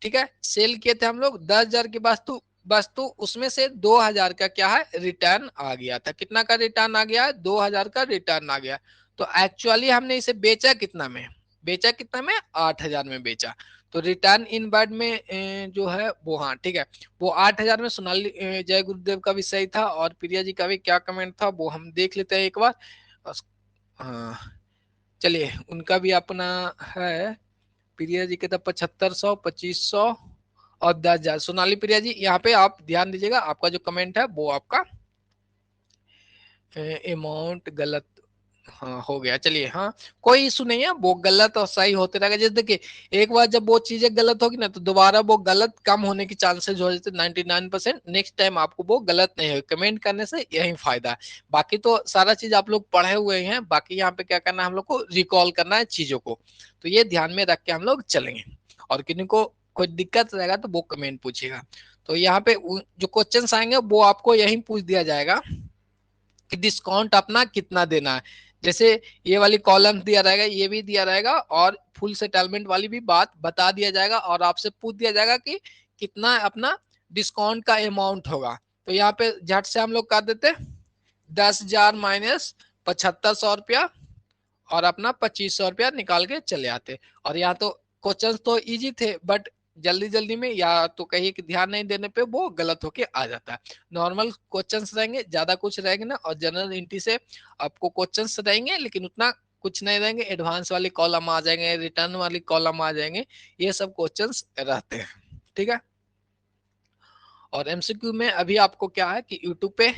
ठीक है। सेल किए थे हम लोग 10,000 की वस्तु, वस्तु उसमें से 2,000 का क्या है, रिटर्न आ गया था। कितना का रिटर्न आ गया है, 2,000 का रिटर्न आ गया। तो एक्चुअली हमने इसे बेचा कितना में, बेचा कितना में, 8,000 में बेचा। तो रिटर्न इन वर्ड में जो है वो, हाँ ठीक है, वो 8,000 में। सोनाली जय गुरुदेव का भी सही था, और प्रिया जी का भी क्या कमेंट था वो हम देख लेते हैं एक बार। हाँ चलिए, उनका भी अपना है, प्रिया जी के तो 7,500, 2,500 और 10,000। सोनाली प्रिया जी यहाँ पे आप ध्यान दीजिएगा, आपका जो कमेंट है वो आपका अमाउंट गलत, हाँ हो गया, चलिए, हाँ कोई इशू नहीं है, वो गलत और सही होते रहेगा। जैसे देखिए, एक बार जब वो चीजें गलत होगी ना, तो दोबारा वो गलत कम होने की चांसेस हो जाते 99%। नेक्स्ट टाइम आपको वो गलत नहीं होगी, कमेंट करने से यही फायदा है। बाकी तो सारा चीज आप लोग पढ़े हुए हैं, बाकी यहाँ पे क्या करना है, हम लोग को रिकॉल करना है चीजों को। तो ये ध्यान में रख के हम लोग चलेंगे, और किन्हीं को कोई दिक्कत रहेगा तो वो कमेंट पूछेगा। तो यहाँ पे जो क्वेश्चन आएंगे वो आपको यही पूछ दिया जाएगा कि डिस्काउंट अपना कितना देना है। जैसे ये वाली कॉलम दिया रहेगा, ये भी दिया रहेगा, और फुल सेटलमेंट वाली भी बात बता दिया जाएगा, और आपसे पूछ दिया जाएगा कि कितना अपना डिस्काउंट का अमाउंट होगा। तो यहाँ पे झट से हम लोग कर देते 10,000 माइनस 7500 रुपया, और अपना 2500 रुपया निकाल के चले आते। और यहाँ तो क्वेश्चन तो इजी थे, बट जल्दी जल्दी में या तो कहिए कि ध्यान नहीं देने पे वो गलत होके आ जाता है। नॉर्मल क्वेश्चंस रहेंगे, ज्यादा कुछ रहेंगे ना, और जनरल एंट्री से आपको क्वेश्चंस रहेंगे लेकिन उतना कुछ नहीं रहेंगे। एडवांस वाली कॉलम आ जाएंगे, रिटर्न वाली कॉलम आ जाएंगे, ये सब क्वेश्चंस रहते हैं, ठीक है। और एमसीक्यू में अभी आपको क्या है कि यूट्यूब पे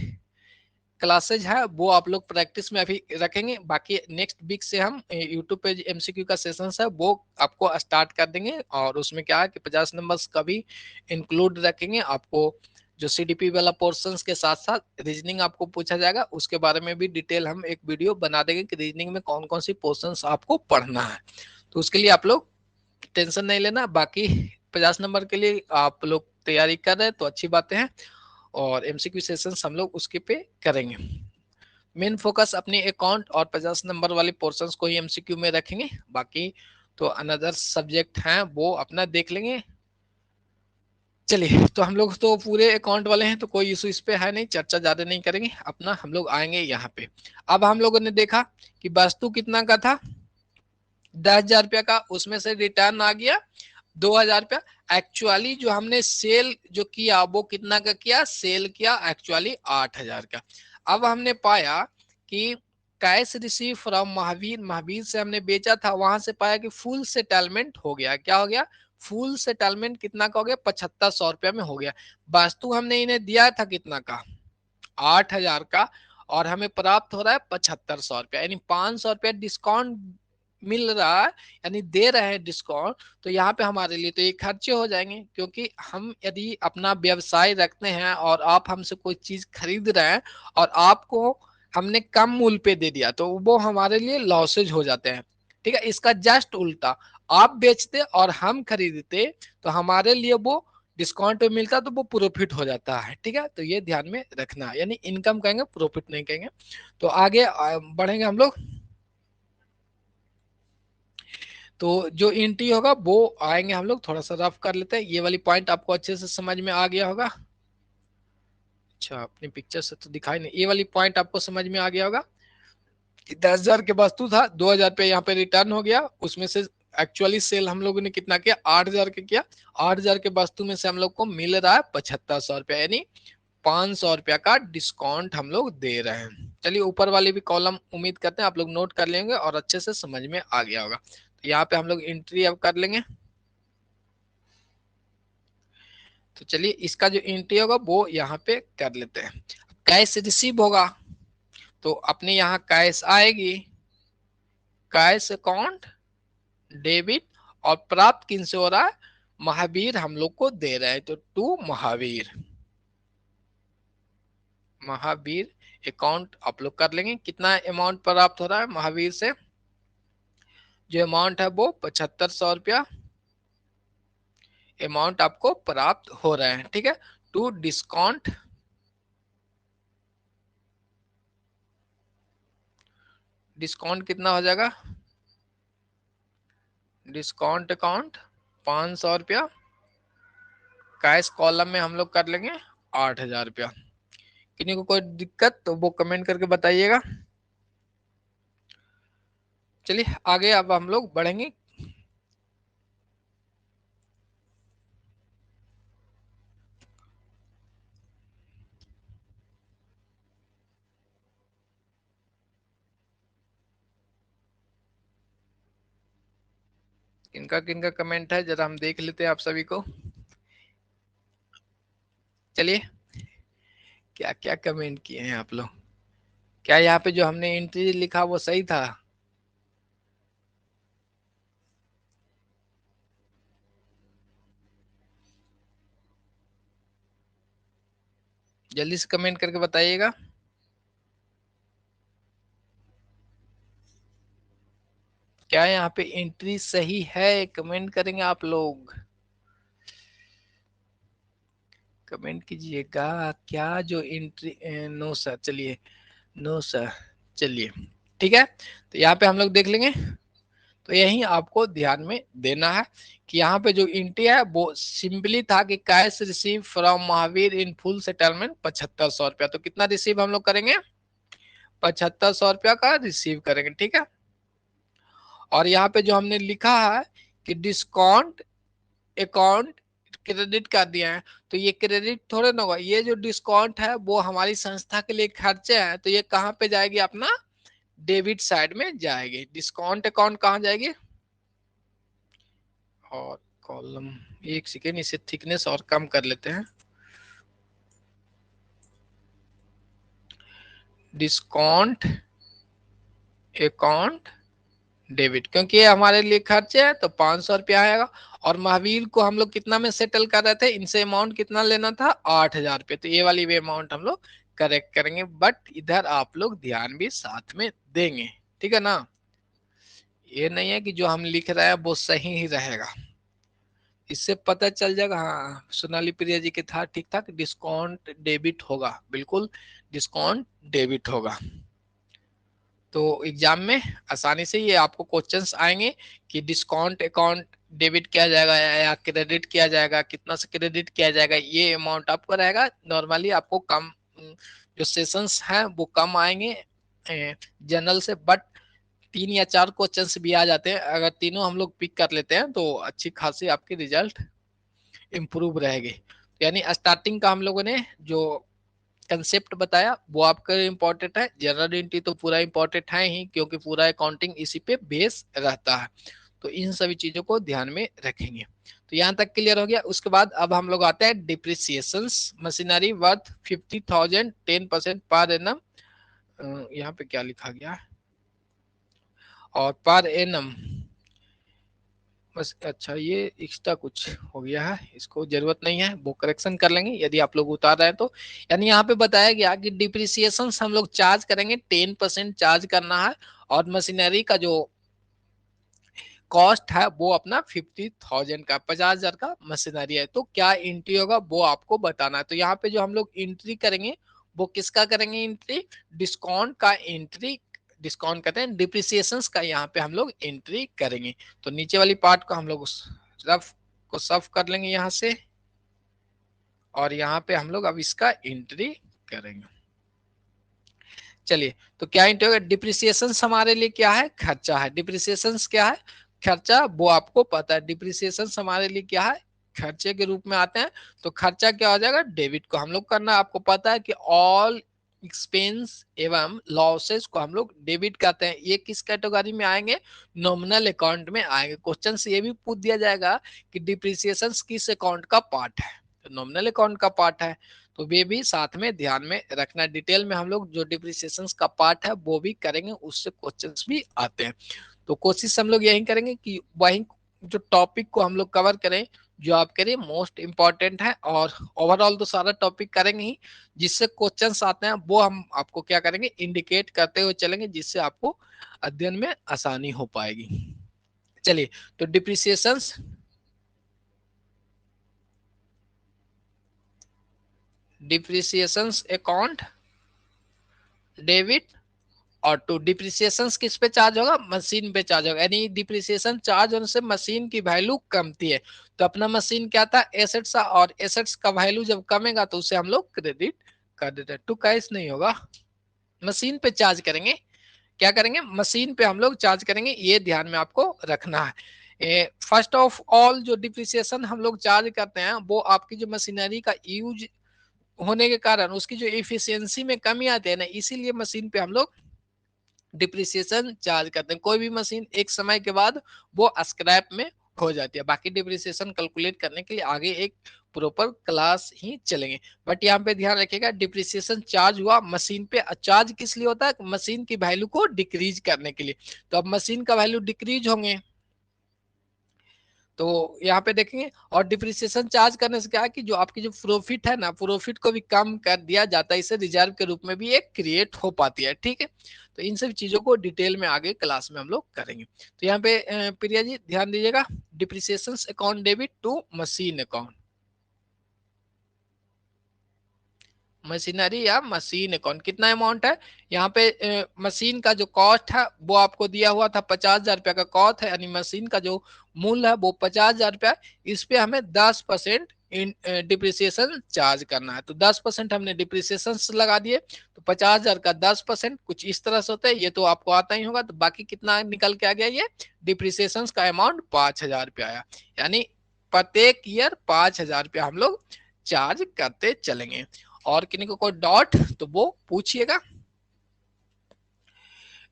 क्लासेज है, वो आप लोग प्रैक्टिस में अभी रखेंगे। बाकी नेक्स्ट वीक से हम यूट्यूब पे एमसीक्यू का सेशन है वो आपको स्टार्ट कर देंगे, और उसमें क्या है कि 50 नंबर्स का भी इंक्लूड रखेंगे। आपको जो सीडीपी वाला पोर्शंस के साथ साथ रीजनिंग आपको पूछा जाएगा, उसके बारे में भी डिटेल हम एक वीडियो बना देंगे कि रीजनिंग में कौन कौन सी पोर्शंस आपको पढ़ना है। तो उसके लिए आप लोग टेंशन नहीं लेना। बाकी 50 नंबर के लिए आप लोग तैयारी कर रहे हैं तो अच्छी बातें हैं, और एमसीक्यू सेशंस हम लोग उसके पे करेंगे। मेन फोकस अपनी अकाउंट और 50 नंबर वाले पोर्शंस को ही एमसीक्यू में रखेंगे। बाकी तो अनदर सब्जेक्ट हैं वो अपना देख लेंगे। चलिए, तो हम लोग तो पूरे अकाउंट वाले हैं, तो कोई इशू इस पे है नहीं, चर्चा ज्यादा नहीं करेंगे, अपना हम लोग आएंगे यहाँ पे। अब हम लोगों ने देखा कि वस्तु कितना का था, 10,000 रुपया का, उसमें से रिटर्न आ गया 2,000 रुपया। एक्चुअली जो हमने सेल जो किया वो कितना का किया, सेल किया एक्चुअली 8,000 का। अब हमने पाया कि cash receive from Mahavir, Mahavir से हमने बेचा था, वहां से पाया कि फुल सेटलमेंट हो गया। क्या हो गया, फुल सेटलमेंट कितना का हो गया, 7500 रुपया में हो गया। वास्तु हमने इन्हें दिया था कितना का, 8,000 का, और हमें प्राप्त हो रहा है 7500 रुपया, यानी 500 रुपया डिस्काउंट मिल रहा है, यानी दे रहे हैं डिस्काउंट। तो यहाँ पे हमारे लिए तो ये खर्चे हो जाएंगे, क्योंकि हम यदि अपना व्यवसाय रखते हैं और आप हमसे कोई चीज खरीद रहे हैं और आपको हमने कम मूल्य पे दे दिया, तो वो हमारे लिए लॉसेज हो जाते हैं। ठीक है, इसका जस्ट उल्टा, आप बेचते और हम खरीदते तो हमारे लिए वो डिस्काउंट पे मिलता, तो वो प्रॉफिट हो जाता है। ठीक है, तो ये ध्यान में रखना है, यानी इनकम कहेंगे, प्रॉफिट नहीं कहेंगे। तो आगे बढ़ेंगे हम लोग। तो जो एंट्री होगा वो आएंगे हम लोग, थोड़ा सा रफ कर लेते हैं। ये वाली पॉइंट आपको अच्छे से समझ में आ गया होगा। अच्छा, अपनी पिक्चर से तो दिखाई नहीं, ये वाली पॉइंट आपको समझ में आ गया होगा कि 10,000 के वस्तु था, 2,000 रुपये यहाँ पे रिटर्न हो गया, उसमें से एक्चुअली सेल हम लोगों ने कितना किया, 8,000 के किया। 8,000 के वस्तु में से हम लोग को मिल रहा है 7500 रुपया, यानी 500 रुपया का डिस्काउंट हम लोग दे रहे हैं। चलिए, ऊपर वाले भी कॉलम उम्मीद करते हैं आप लोग नोट कर लेंगे और अच्छे से समझ में आ गया होगा। तो यहाँ पे हम लोग एंट्री अब कर लेंगे। तो चलिए, इसका जो एंट्री होगा वो यहाँ पे कर लेते हैं। कैश रिसीव होगा तो अपने यहाँ कैश आएगी, कैश अकाउंट डेबिट, और प्राप्त किन से हो रहा है, महावीर हम लोग को दे रहे हैं, तो टू महावीर। महावीर अकाउंट आप लोग कर लेंगे, कितना अमाउंट प्राप्त हो रहा है महावीर से, जो अमाउंट है वो 7500 रुपया अमाउंट आपको प्राप्त हो रहे हैं। ठीक है, टू डिस्काउंट, डिस्काउंट कितना हो जाएगा, डिस्काउंट अकाउंट 500 रुपया, कैश कॉलम में हम लोग कर लेंगे 8,000 रुपया। किन्हीं को कोई दिक्कत तो वो कमेंट करके बताइएगा। चलिए आगे अब हम लोग बढ़ेंगे। किनका किनका कमेंट है जरा हम देख लेते हैं आप सभी को। चलिए, क्या क्या कमेंट किए हैं आप लोग। क्या यहाँ पे जो हमने एंट्री लिखा वो सही था? जल्दी से कमेंट करके बताइएगा। क्या यहाँ पे एंट्री सही है? कमेंट करेंगे आप लोग, कमेंट कीजिएगा। क्या जो एंट्री, नो सर, चलिए नो सर, चलिए ठीक है। तो यहाँ पे हम लोग देख लेंगे। तो यही आपको ध्यान में देना है कि यहाँ पे जो एंट्री है वो सिंपली था कि cash receive from Mahavir in full settlement 7500 रुपया। तो कितना रिसीव हम लोग करेंगे? 7500 रुपया का रिसीव करेंगे, ठीक है। और यहाँ पे जो हमने लिखा है कि डिस्काउंट अकाउंट क्रेडिट कर दिया है, तो ये क्रेडिट थोड़े ना होगा, ये जो डिस्काउंट है वो हमारी संस्था के लिए खर्चे हैं, तो ये कहाँ पे जाएगी? अपना डेबिट साइड में जाएगी। डिस्काउंट अकाउंट कहाँ जाएगी? और कॉलम, एक सेकेंड, इसे थिकनेस और कम कर लेते हैं। डिस्काउंट अकाउंट डेबिट, क्योंकि ये हमारे लिए खर्चे है तो 500 रुपया आएगा। और महावीर को हम लोग कितना में सेटल कर रहे थे? इनसे अमाउंट कितना लेना था? 8,000 रुपये। तो ये वाली भी अमाउंट हम लोग करेक्ट करेंगे, बट इधर आप लोग ध्यान भी साथ में देंगे, ठीक है ना। ये नहीं है कि जो हम लिख रहे हैं वो सही ही रहेगा, इससे पता चल जाएगा। हाँ, सोनाली प्रिया जी के था ठीक ठाक। डिस्काउंट डेबिट होगा, बिल्कुल डिस्काउंट डेबिट होगा। तो एग्जाम में आसानी से ये आपको क्वेश्चंस आएंगे कि डिस्काउंट अकाउंट डेबिट किया जाएगा या क्रेडिट किया जाएगा, कितना से क्रेडिट किया जाएगा, ये अमाउंट आपको रहेगा। नॉर्मली आपको कम जो सेशंस हैं वो कम आएंगे जनरल से, बट 3 या 4 क्वेश्चंस भी आ जाते हैं। अगर तीनों हम लोग पिक कर लेते हैं तो अच्छी खासी आपकी रिजल्ट इम्प्रूव रहेगी। यानी स्टार्टिंग का हम लोगों ने जो कंसेप्ट बताया वो आपका इम्पोर्टेंट है। जनरल एंट्री तो पूरा इम्पोर्टेंट है ही, क्योंकि पूरा अकाउंटिंग इसी पे बेस रहता है। तो इन सभी चीजों को ध्यान में रखेंगे। तो यहाँ तक क्लियर हो गया। उसके बाद अब हम लोग आते हैं depreciation. Machinery worth 50,000 10% per annum, यहाँ पे क्या लिखा गया है? और पर एनम बस, अच्छा ये एक्स्ट्रा कुछ हो गया है, इसको जरूरत नहीं है, वो करेक्शन कर लेंगे यदि आप लोग उतार रहे हैं तो। यानी यहाँ पे बताया गया कि डिप्रिसिएशन हम लोग चार्ज करेंगे, 10% चार्ज करना है। और मशीनरी का जो कॉस्ट है वो अपना 50,000 का, 50,000 का मशीनरी है। तो क्या एंट्री होगा वो आपको बताना है। तो यहाँ पे जो हम लोग एंट्री करेंगे वो किसका करेंगे? एंट्री डिस्काउंट का एंट्री, डिस्काउंट कहते हैं डिप्रिसिएशन का, यहाँ पे हम लोग एंट्री करेंगे। तो नीचे वाली पार्ट को हम लोग रफ को सफ कर लेंगे यहाँ से, और यहाँ पे हम लोग अब इसका एंट्री करेंगे। चलिए, तो क्या एंट्री होगा? डिप्रिसिएशन हमारे लिए क्या है? खर्चा है। डिप्रिसिएशन क्या है? खर्चा, वो आपको पता है। डिप्रिसिएशन हमारे लिए क्या है? खर्चे के रूप में आते हैं। तो खर्चा क्या हो जाएगा? डेबिट को हम लोग करना है। आपको पता है कि ऑल एक्सपेंस एवं लॉसेस को हम लोग डेबिट करते हैं। ये किस कैटेगरी में आएंगे? नॉमिनल अकाउंट में आएंगे। क्वेश्चन से ये भी पूछ दिया जाएगा कि डिप्रिसिएशन किस अकाउंट का पार्ट है? तो नॉमिनल अकाउंट का पार्ट है। तो वे भी साथ में ध्यान में रखना। डिटेल में हम लोग जो डिप्रिसिएशन का पार्ट है वो भी करेंगे, उससे क्वेश्चंस भी आते हैं। तो कोशिश हम लोग यही करेंगे कि वही जो टॉपिक को हम लोग कवर करें जो आपके लिए मोस्ट इंपॉर्टेंट है। और ओवरऑल तो सारा टॉपिक करेंगे ही, जिससे क्वेश्चंस आते हैं वो हम आपको क्या करेंगे? इंडिकेट करते हुए चलेंगे, जिससे आपको अध्ययन में आसानी हो पाएगी। चलिए, तो डिप्रिसिएशन अकाउंट डेबिट। और टू डिप्रिसिएशन किस पे चार्ज होगा? मशीन पे चार्ज होगा। यानी डिप्रिसिएशन चार्ज होने से मशीन की वैल्यू कमती है। तो अपना मशीन क्या था? एसेट्स, और एसेट्स का वैल्यू जब कमेगा तो उसे हम लोग क्रेडिट कर देते हैं। टू कैश नहीं होगा, मशीन पे चार्ज करेंगे। क्या करेंगे? मशीन पे हम लोग चार्ज करेंगे, ये ध्यान में आपको रखना है। फर्स्ट ऑफ ऑल जो डिप्रिसिएशन हम लोग चार्ज करते हैं वो आपकी जो मशीनरी का यूज होने के कारण उसकी जो इफिशियंसी में कमी आती है ना, इसीलिए मशीन पे हम लोग डिप्रिसिएशन चार्ज करते हैं। कोई भी मशीन एक समय के बाद वो स्क्रैप में हो जाती है। बाकी डिप्रिसिएशन कैलकुलेट करने के लिए आगे एक प्रॉपर क्लास ही चलेंगे। बट यहाँ पे ध्यान रखिएगा, डिप्रिसिएशन चार्ज हुआ मशीन पे। चार्ज किस लिए होता है? मशीन की वैल्यू को डिक्रीज करने के लिए। तो अब मशीन का वैल्यू डिक्रीज होंगे तो यहाँ पे देखेंगे। और डिप्रिसिएशन चार्ज करने से क्या है कि जो आपकी जो प्रॉफिट है ना, प्रॉफिट को भी कम कर दिया जाता है, इसे रिजर्व के रूप में भी एक क्रिएट हो पाती है। ठीक है, तो इन सब चीजों को डिटेल में आगे क्लास में हम लोग करेंगे। तो यहाँ पे प्रिया जी ध्यान दीजिएगा, depreciation account debit to machine account, machinery या मशीन अकाउंट कितना अमाउंट है यहाँ पे। मशीन का जो कॉस्ट है वो आपको दिया हुआ था 50,000 रुपया का कॉस्ट है, यानी मशीन का जो मूल्य है वो 50,000 रुपया। इस पे हमें 10% डिप्रिसिएशन चार्ज करना है। तो 10% हमने डिप्रिसिएशन लगा दिए, तो 50,000 का 10% कुछ इस तरह से होता है, ये तो आपको आता ही होगा। तो बाकी कितना निकल के आ गया, ये डिप्रिसिएशन का अमाउंट 5,000 रुपया आया। यानी प्रत्येक ईयर 5,000 रुपया हम लोग चार्ज करते चलेंगे। और किन्हीं को कोई डॉट तो वो पूछिएगा।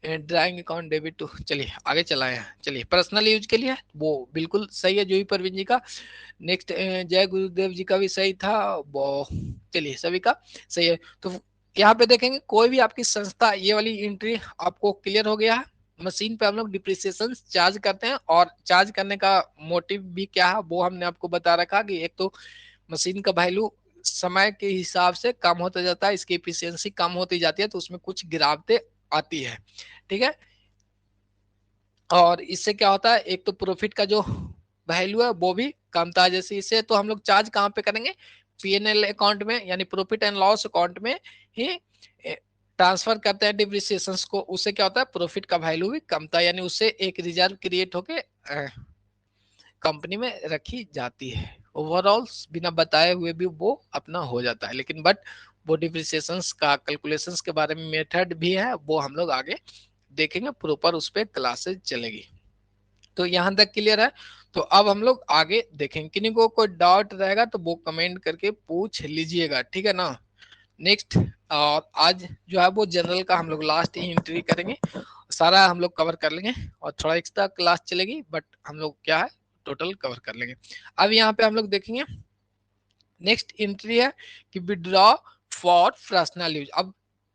ड्राइंग अकाउंट डेबिट टू, चलिए आगे चलाए हैं। चलिए पर्सनल यूज के लिए वो बिल्कुल सही है, जूही परवीन जी का। नेक्स्ट जय गुरुदेव जी का भी सही था वो। चलिए सभी का सही है। तो यहाँ पे देखेंगे कोई भी आपकी संस्था, ये वाली एंट्री आपको क्लियर हो गया है। मशीन पे हम लोग डिप्रिसिएशन चार्ज करते हैं, और चार्ज करने का मोटिव भी क्या है वो हमने आपको बता रखा कि एक तो मशीन का वैल्यू समय के हिसाब से कम होता जाता है, इसकी एफिशिएंसी कम होती जाती है, तो उसमें कुछ गिरावटें आती है। ठीक है, और इससे क्या होता है, एक तो प्रॉफिट का जो वैल्यू है वो भी कमता है। जैसे इसे तो हम लोग चार्ज कहाँ पे करेंगे, पीएनएल अकाउंट में, यानी प्रॉफिट एंड लॉस अकाउंट में ही ट्रांसफर करते हैं डिप्रिसिएशन को। उससे क्या होता है, प्रॉफिट का वैल्यू भी कमता है, यानी उससे एक रिजर्व क्रिएट होके कंपनी में रखी जाती है। ओवरऑल बिना बताए हुए भी वो अपना हो जाता है। लेकिन बट वो डिप्रिसिएशन का कैलकुलेशंस के बारे में मेथड भी है, वो हम लोग आगे देखेंगे, प्रॉपर उस पर क्लासेस चलेगी। तो यहाँ तक क्लियर है। तो अब हम लोग आगे देखेंगे, किन्हीं को कोई डाउट रहेगा तो वो कमेंट करके पूछ लीजिएगा, ठीक है ना। नेक्स्ट, और आज जो है वो जनरल का हम लोग लास्ट ही एंट्री करेंगे, सारा हम लोग कवर कर लेंगे, और थोड़ा एक्स्ट्रा क्लास चलेगी, बट हम लोग क्या है टोटल कवर कर लेंगे। अब यहाँ पे हम लोग देखेंगे नेक्स्ट एंट्री है कि विड्रॉ फॉर पर्सनल यूज। अब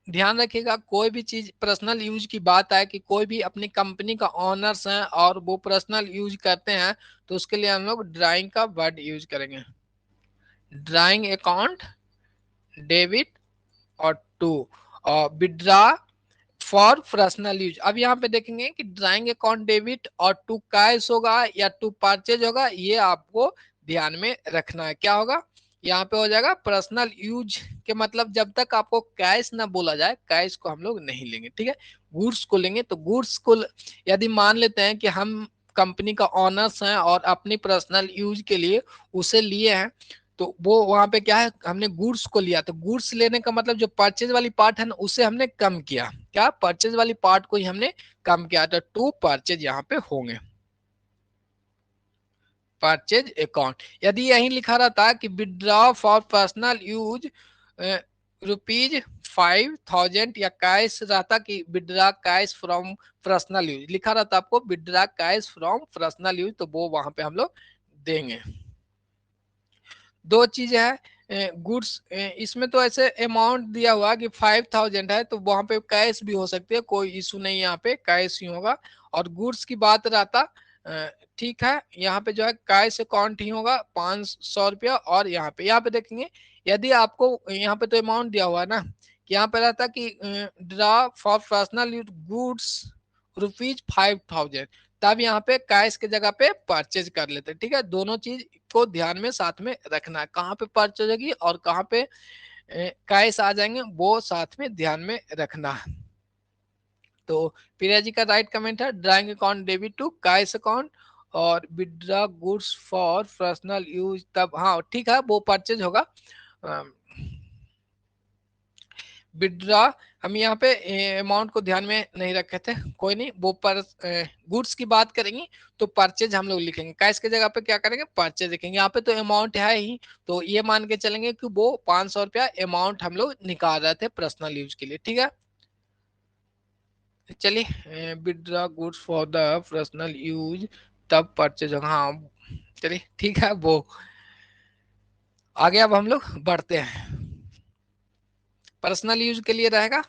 ध्यान रखिएगा, कोई भी चीज पर्सनल यूज की बात आए, कि कोई भी अपनी कंपनी का ऑनर्स हैं और वो पर्सनल यूज करते हैं, तो उसके लिए हम लोग ड्राइंग का वर्ड यूज करेंगे। ड्राइंग अकाउंट डेबिट और टू, और विड्रॉ फॉर पर्सनल यूज। अब यहाँ पे देखेंगे कि ड्राइंग अकाउंट डेबिट और टू कैश होगा या टू परचेज होगा, ये आपको ध्यान में रखना है। क्या होगा, यहाँ पे हो जाएगा पर्सनल यूज के मतलब जब तक आपको कैश ना बोला जाए, कैश को हम लोग नहीं लेंगे। ठीक है, गुड्स को लेंगे। तो गुड्स को यदि मान लेते हैं कि हम कंपनी का ऑनर्स हैं और अपनी पर्सनल यूज के लिए उसे लिए हैं, तो वो वहां पे क्या है, हमने गुड्स को लिया। तो गुड्स लेने का मतलब जो परचेज वाली पार्ट है ना, उसे हमने कम किया। क्या, परचेज वाली पार्ट को ही हमने कम किया। तो टू परचेज यहाँ पे होंगे, परचेज अकाउंट। यदि यही लिखा रहता कि विड्रॉ फॉर पर्सनल यूज ₹5,000 या कैश रहता कि withdraw cash from personal use, लिखा रहता आपको withdraw cash from personal use, तो वो वहां पे हम लोग देंगे। दो चीजें है, गुड्स इसमें तो ऐसे अमाउंट दिया हुआ कि 5,000 है, तो वहां पे कैश भी हो सकती है, कोई इशू नहीं, यहाँ पे कैश ही होगा। और गुड्स की बात रहता, ठीक है, यहाँ पे जो है कैश अकाउंट ही होगा 500 रुपया। और यहाँ पे देखेंगे, यदि आपको यहाँ पे तो अमाउंट दिया हुआ है ना, कि यहाँ पे रहता कि draw for personal use goods ₹5,000, तब यहाँ पे कैश के जगह पे परचेज कर लेते। ठीक है, दोनों चीज को ध्यान में साथ में रखना है, कहाँ पे परचेज होगी और कहाँ पे कैश आ जाएंगे, वो साथ में ध्यान में रखना है। तो प्रिया जी का राइट कमेंट है, drawing account debit to cash account और withdraw goods for personal use, तब हाँ ठीक है वो परचेज होगा। विड्रॉ हम यहाँ पे अमाउंट को ध्यान में नहीं रखे थे, कोई नहीं, वो पर गुड्स की बात करेंगे तो परचेज हम लोग लिखेंगे, कैश की जगह पे क्या करेंगे, परचेज लिखेंगे। यहाँ पे तो अमाउंट है ही, तो ये मान के चलेंगे कि वो 500 रुपया अमाउंट हम लोग निकाल रहे थे पर्सनल यूज के लिए। ठीक है, चलिए withdraw goods for the personal use तब परचेज होगा। हाँ चलिए ठीक है, वो आगे अब हम लोग बढ़ते हैं। पर्सनल यूज के लिए रहेगा।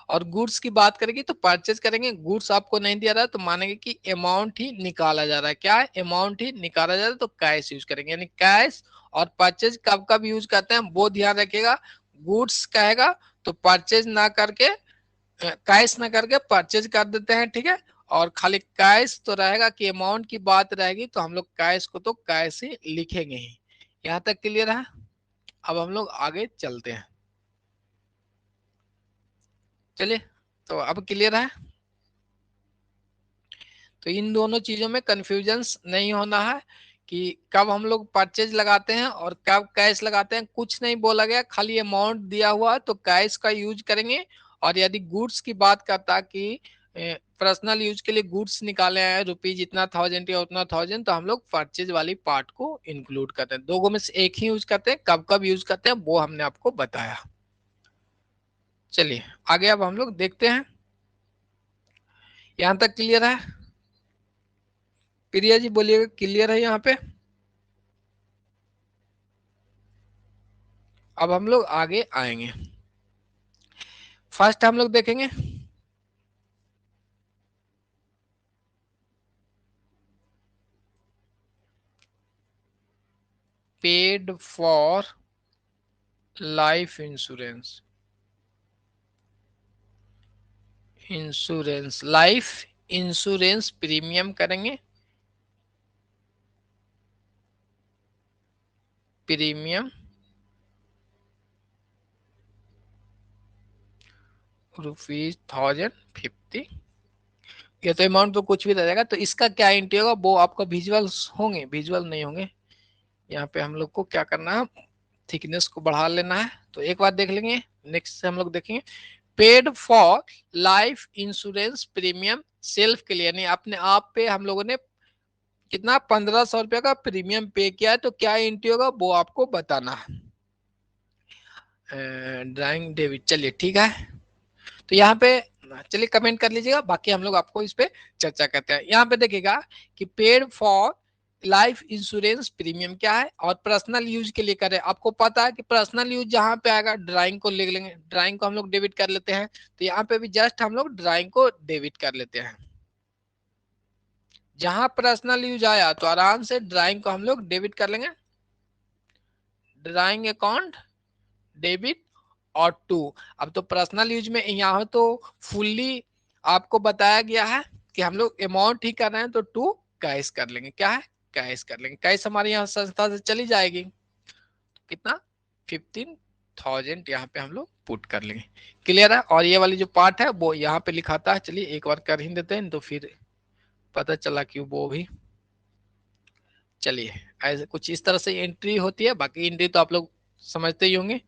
और गुड्स की बात करेंगे तो परचेज करेंगे, गुड्स आपको नहीं दिया रहा है तो मानेंगे कि अमाउंट ही निकाला जा रहा है। क्या है? अमाउंट ही निकाला जा रहा है, तो कैश यूज करेंगे। यानी कैश और परचेज कब कब यूज करते हैं वो ध्यान रखिएगा। गुड्स कहेगा तो परचेज ना करके, कैश ना करके परचेज कर देते हैं, ठीक है। और खाली कैश तो रहेगा कि अमाउंट की बात रहेगी तो हम लोग कैश को तो कैश ही लिखेंगे ही। यहाँ तक क्लियर है। अब हम लोग आगे चलते हैं। चलिए, तो अब क्लियर है। तो इन दोनों चीजों में कंफ्यूजन नहीं होना है कि कब हम लोग परचेज लगाते हैं और कब कैश लगाते हैं। कुछ नहीं बोला गया, खाली अमाउंट दिया हुआ है तो कैश का यूज करेंगे। और यदि गुड्स की बात करता कि पर्सनल यूज के लिए गुड्स निकाले हैं रुपीज इतना थाउजेंड या उतना थाउजेंड, तो हम लोग परचेज वाली पार्ट को इंक्लूड करते हैं। दोनों में से एक ही यूज करते हैं, कब कब यूज करते हैं वो हमने आपको बताया। चलिए आगे अब हम लोग देखते हैं। यहां तक क्लियर है? प्रिया जी बोलिएगा क्लियर है यहाँ पे। अब हम लोग आगे आएंगे। फर्स्ट हम लोग देखेंगे paid for life insurance. Insurance, life insurance premium करेंगे। प्रीमियम ₹1050। ये तो अमाउंट तो कुछ भी रहेगा। तो इसका क्या एंट्री होगा वो आपको विजुअल्स होंगे, विजुअल नहीं होंगे। यहाँ पे हम लोग को क्या करना है, थिकनेस को बढ़ा लेना है। तो एक बार देख लेंगे। नेक्स्ट से हम लोग देखेंगे paid for life insurance premium self के लिए, यानी अपने आप पे हम लोगों ने कितना 1500 रुपया का प्रीमियम पे किया है। तो क्या एंट्री होगा वो आपको बताना है। ड्राइंग डेबिट, चलिए ठीक है। तो यहाँ पे चलिए कमेंट कर लीजिएगा, बाकी हम लोग आपको इस पे चर्चा करते हैं। यहाँ पे देखिएगा कि paid for life insurance premium क्या है और पर्सनल यूज के लिए करें। आपको पता है कि पर्सनल यूज जहां पे आएगा ड्राइंग को ले लेंगे, ड्राइंग को हम लोग डेबिट कर लेते हैं। तो यहाँ पे भी जस्ट हम लोग ड्राइंग को डेबिट कर लेते हैं। जहां पर्सनल यूज आया तो आराम से ड्राइंग को हम लोग डेबिट कर लेंगे। ड्राइंग अकाउंट डेबिट और टू। अब तो पर्सनल यूज में यहाँ तो फुल्ली आपको बताया गया है कि हम लोग अमाउंट ही कर रहे हैं तो टू कैश कर लेंगे। क्या है? कैश कर लेंगे। कैश हमारे यहाँ संस्था से चली जाएगी। कितना? 15,000 यहाँ पे हम लोग पुट कर लेंगे। क्लियर है? और ये वाली जो पार्ट है वो यहाँ पे लिखाता है। चलिए एक बार कर ही देते हैं तो फिर पता चला कि वो भी। चलिए ऐसे कुछ इस तरह से एंट्री होती है। बाकी एंट्री तो आप लोग समझते ही होंगे।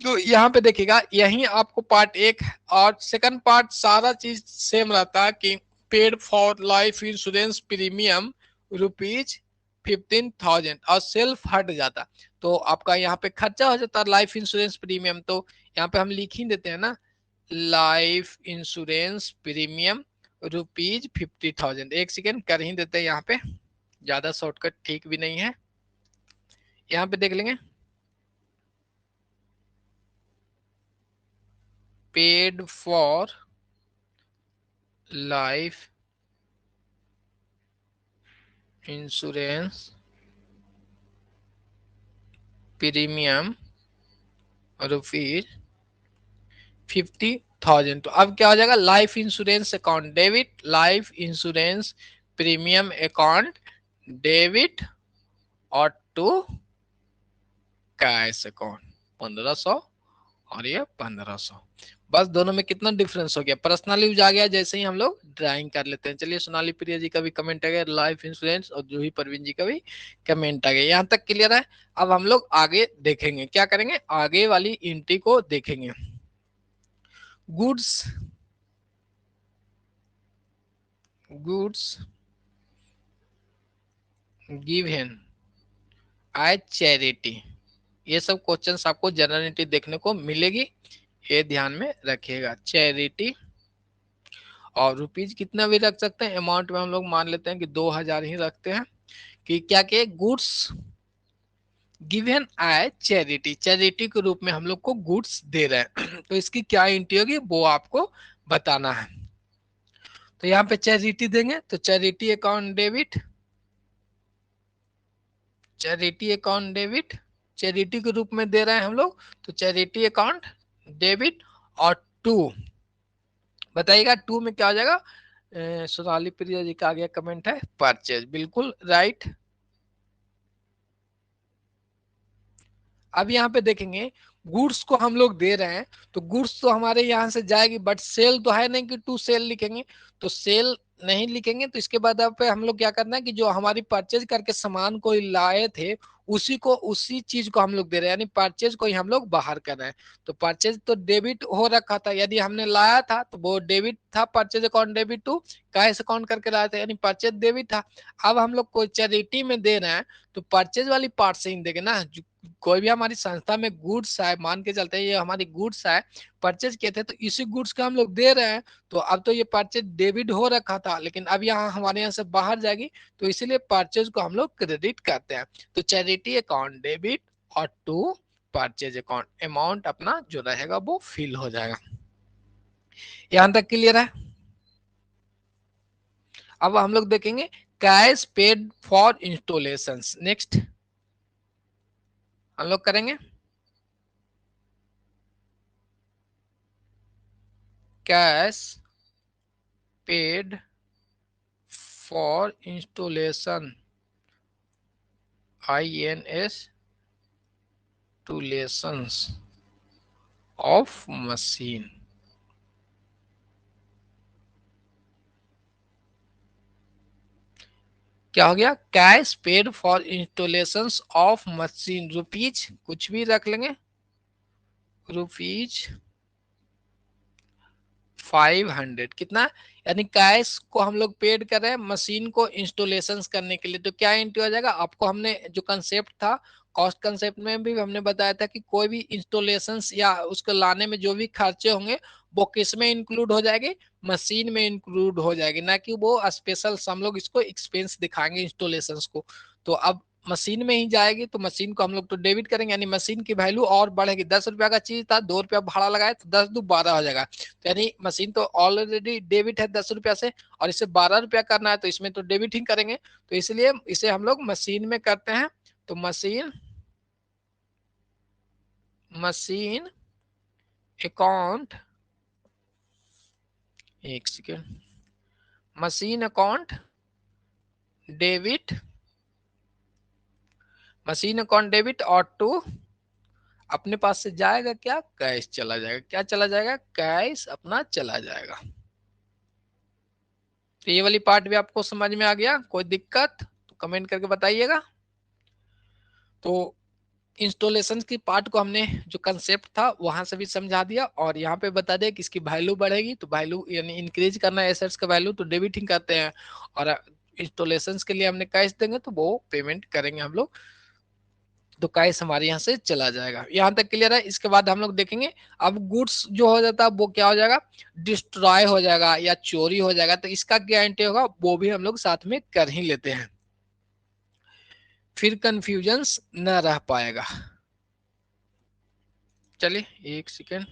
तो यहाँ पे देखिएगा यही आपको पार्ट एक और सेकंड पार्ट सारा चीज सेम रहता है कि paid for life insurance premium ₹15,000 और सेल्फ हट जाता। तो आपका यहाँ पे खर्चा हो जाता है लाइफ इंश्योरेंस प्रीमियम। तो यहाँ पे हम लिख ही देते हैं ना, लाइफ इंश्योरेंस प्रीमियम ₹50,000। एक सेकेंड कर ही देते हैं यहाँ पे, ज्यादा शॉर्टकट ठीक भी नहीं है। यहाँ पे देख लेंगे paid for life insurance premium ₹50,000। तो अब क्या हो जाएगा, life insurance account debit, life insurance premium account debit और टू कैश अकाउंट 1500 और ये 1500। बस दोनों में कितना डिफरेंस हो गया। पर्सनल यूज आ गया जैसे ही हम लोग ड्राइंग कर लेते हैं। चलिए सोनाली प्रिया जी का भी कमेंट आ गया, लाइफ इंश्योरेंस, और जूही परवीन जी का भी कमेंट आ गया। यहाँ तक क्लियर है। अब हम लोग आगे देखेंगे, क्या करेंगे, आगे वाली एंट्री को देखेंगे। Goods, goods given as charity. ये सब क्वेश्चंस आपको जनरल देखने को मिलेगी, ये ध्यान में रखिएगा। चैरिटी और रुपीज कितना भी रख सकते हैं, अमाउंट में हम लोग मान लेते हैं कि 2000 ही रखते हैं। कि क्या के गुड्स गिवन आए चैरिटी, चैरिटी के रूप में हम लोग को गुड्स दे रहे हैं तो इसकी क्या एंट्री होगी वो आपको बताना है। तो यहाँ पे चैरिटी देंगे तो charity account debit, charity account debit, charity के रूप में दे रहे हैं हम लोग, तो चैरिटी अकाउंट डेबिट। और टू, बताइएगा टू में क्या हो जाएगा। सोनाली प्रिया जी का आगे कमेंट है परचेज, बिल्कुल राइट। अब यहाँ पे देखेंगे गुड्स को हम लोग दे रहे हैं तो गुड्स तो हमारे यहाँ से जाएगी, बट सेल तो है नहीं कि टू सेल लिखेंगे, तो सेल नहीं लिखेंगे। तो इसके बाद पे हम लोग क्या करना है कि जो हमारी परचेज करके सामान को लाए थे उसी को, उसी चीज को हम लोग दे रहे हैं, यानी परचेज को ही हम लोग बाहर कर रहे हैं। तो परचेज तो डेबिट हो रखा था, यदि हमने लाया था तो वो डेबिट था, purchase account debit to cash account करके लाया था, यानी परचेज डेबिट था। अब हम लोग कोई चैरिटी में दे रहे हैं तो परचेज वाली पार्ट से ही देंगे ना। कोई भी हमारी संस्था में गुड्स है, मान के चलते हैं ये हमारी गुड्स है, परचेज किए थे तो इसी गुड्स का हम लोग दे रहे हैं। तो अब तो ये परचेज डेबिट हो रखा था, लेकिन अब यहाँ हमारे यहाँ से बाहर जाएगी तो इसीलिए परचेज को हम लोग क्रेडिट करते हैं। तो चैरिटी अकाउंट डेबिट और टू परचेज अकाउंट, अमाउंट अपना जो रहेगा वो फिल हो जाएगा। यहां तक क्लियर है। अब हम लोग देखेंगे cash paid for installation, next हम लोग करेंगे cash paid for installation, installations of machine. क्या हो गया, cash paid for installations of machine, rupees कुछ भी रख लेंगे, रुपीज 500, कितना, यानी कैश को हम लोग पेड कर रहे हैं मशीन को इंस्टॉलेशन करने के लिए। तो क्या एंट्री हो जाएगा, आपको हमने जो कंसेप्ट था कॉस्ट कंसेप्ट में भी हमने बताया था कि कोई भी इंस्टॉलेशन या उसको लाने में जो भी खर्चे होंगे वो किस में इंक्लूड हो जाएगी, मशीन में इंक्लूड हो जाएगी, ना कि वो स्पेशल हम लोग इसको एक्सपेंस दिखाएंगे इंस्टॉलेशन को। तो अब मशीन में ही जाएगी तो मशीन को हम लोग तो डेबिट करेंगे, यानी मशीन की वैल्यू और बढ़ेगी। 10 रुपया का चीज था, 2 रुपया भाड़ा लगाए तो 10 दू 12 हो जाएगा। तो यानी मशीन तो ऑलरेडी डेबिट है 10 रुपया से, और इसे 12 रुपया करना है तो इसमें तो डेबिट ही करेंगे। तो इसलिए इसे हम लोग मशीन में करते हैं। तो मशीन, मशीन अकाउंट, एक second, machine account debit, machine account debit और टू अपने पास से जाएगा क्या, कैश चला जाएगा, क्या चला जाएगा, कैश अपना चला जाएगा। तो ये वाली पार्ट भी आपको समझ में आ गया, कोई दिक्कत तो कमेंट करके बताइएगा। तो इंस्टॉलेशन की पार्ट को हमने जो कंसेप्ट था वहां से भी समझा दिया, और यहाँ पे बता दिया कि इसकी वैल्यू बढ़ेगी तो वैल्यू यानी इंक्रीज करना है एसेट्स का वैल्यू तो डेबिटिंग करते हैं, और इंस्टॉलेशन के लिए हमने कैश देंगे तो वो पेमेंट करेंगे हम लोग, तो कैश हमारे यहाँ से चला जाएगा। यहाँ तक क्लियर है। इसके बाद हम लोग देखेंगे अब गुड्स जो हो जाता है वो क्या हो जाएगा, डिस्ट्रॉय हो जाएगा या चोरी हो जाएगा, तो इसका क्या एंट्री होगा वो भी हम लोग साथ में कर ही लेते हैं, फिर कंफ्यूजन न रह पाएगा। चलिए एक सेकेंड,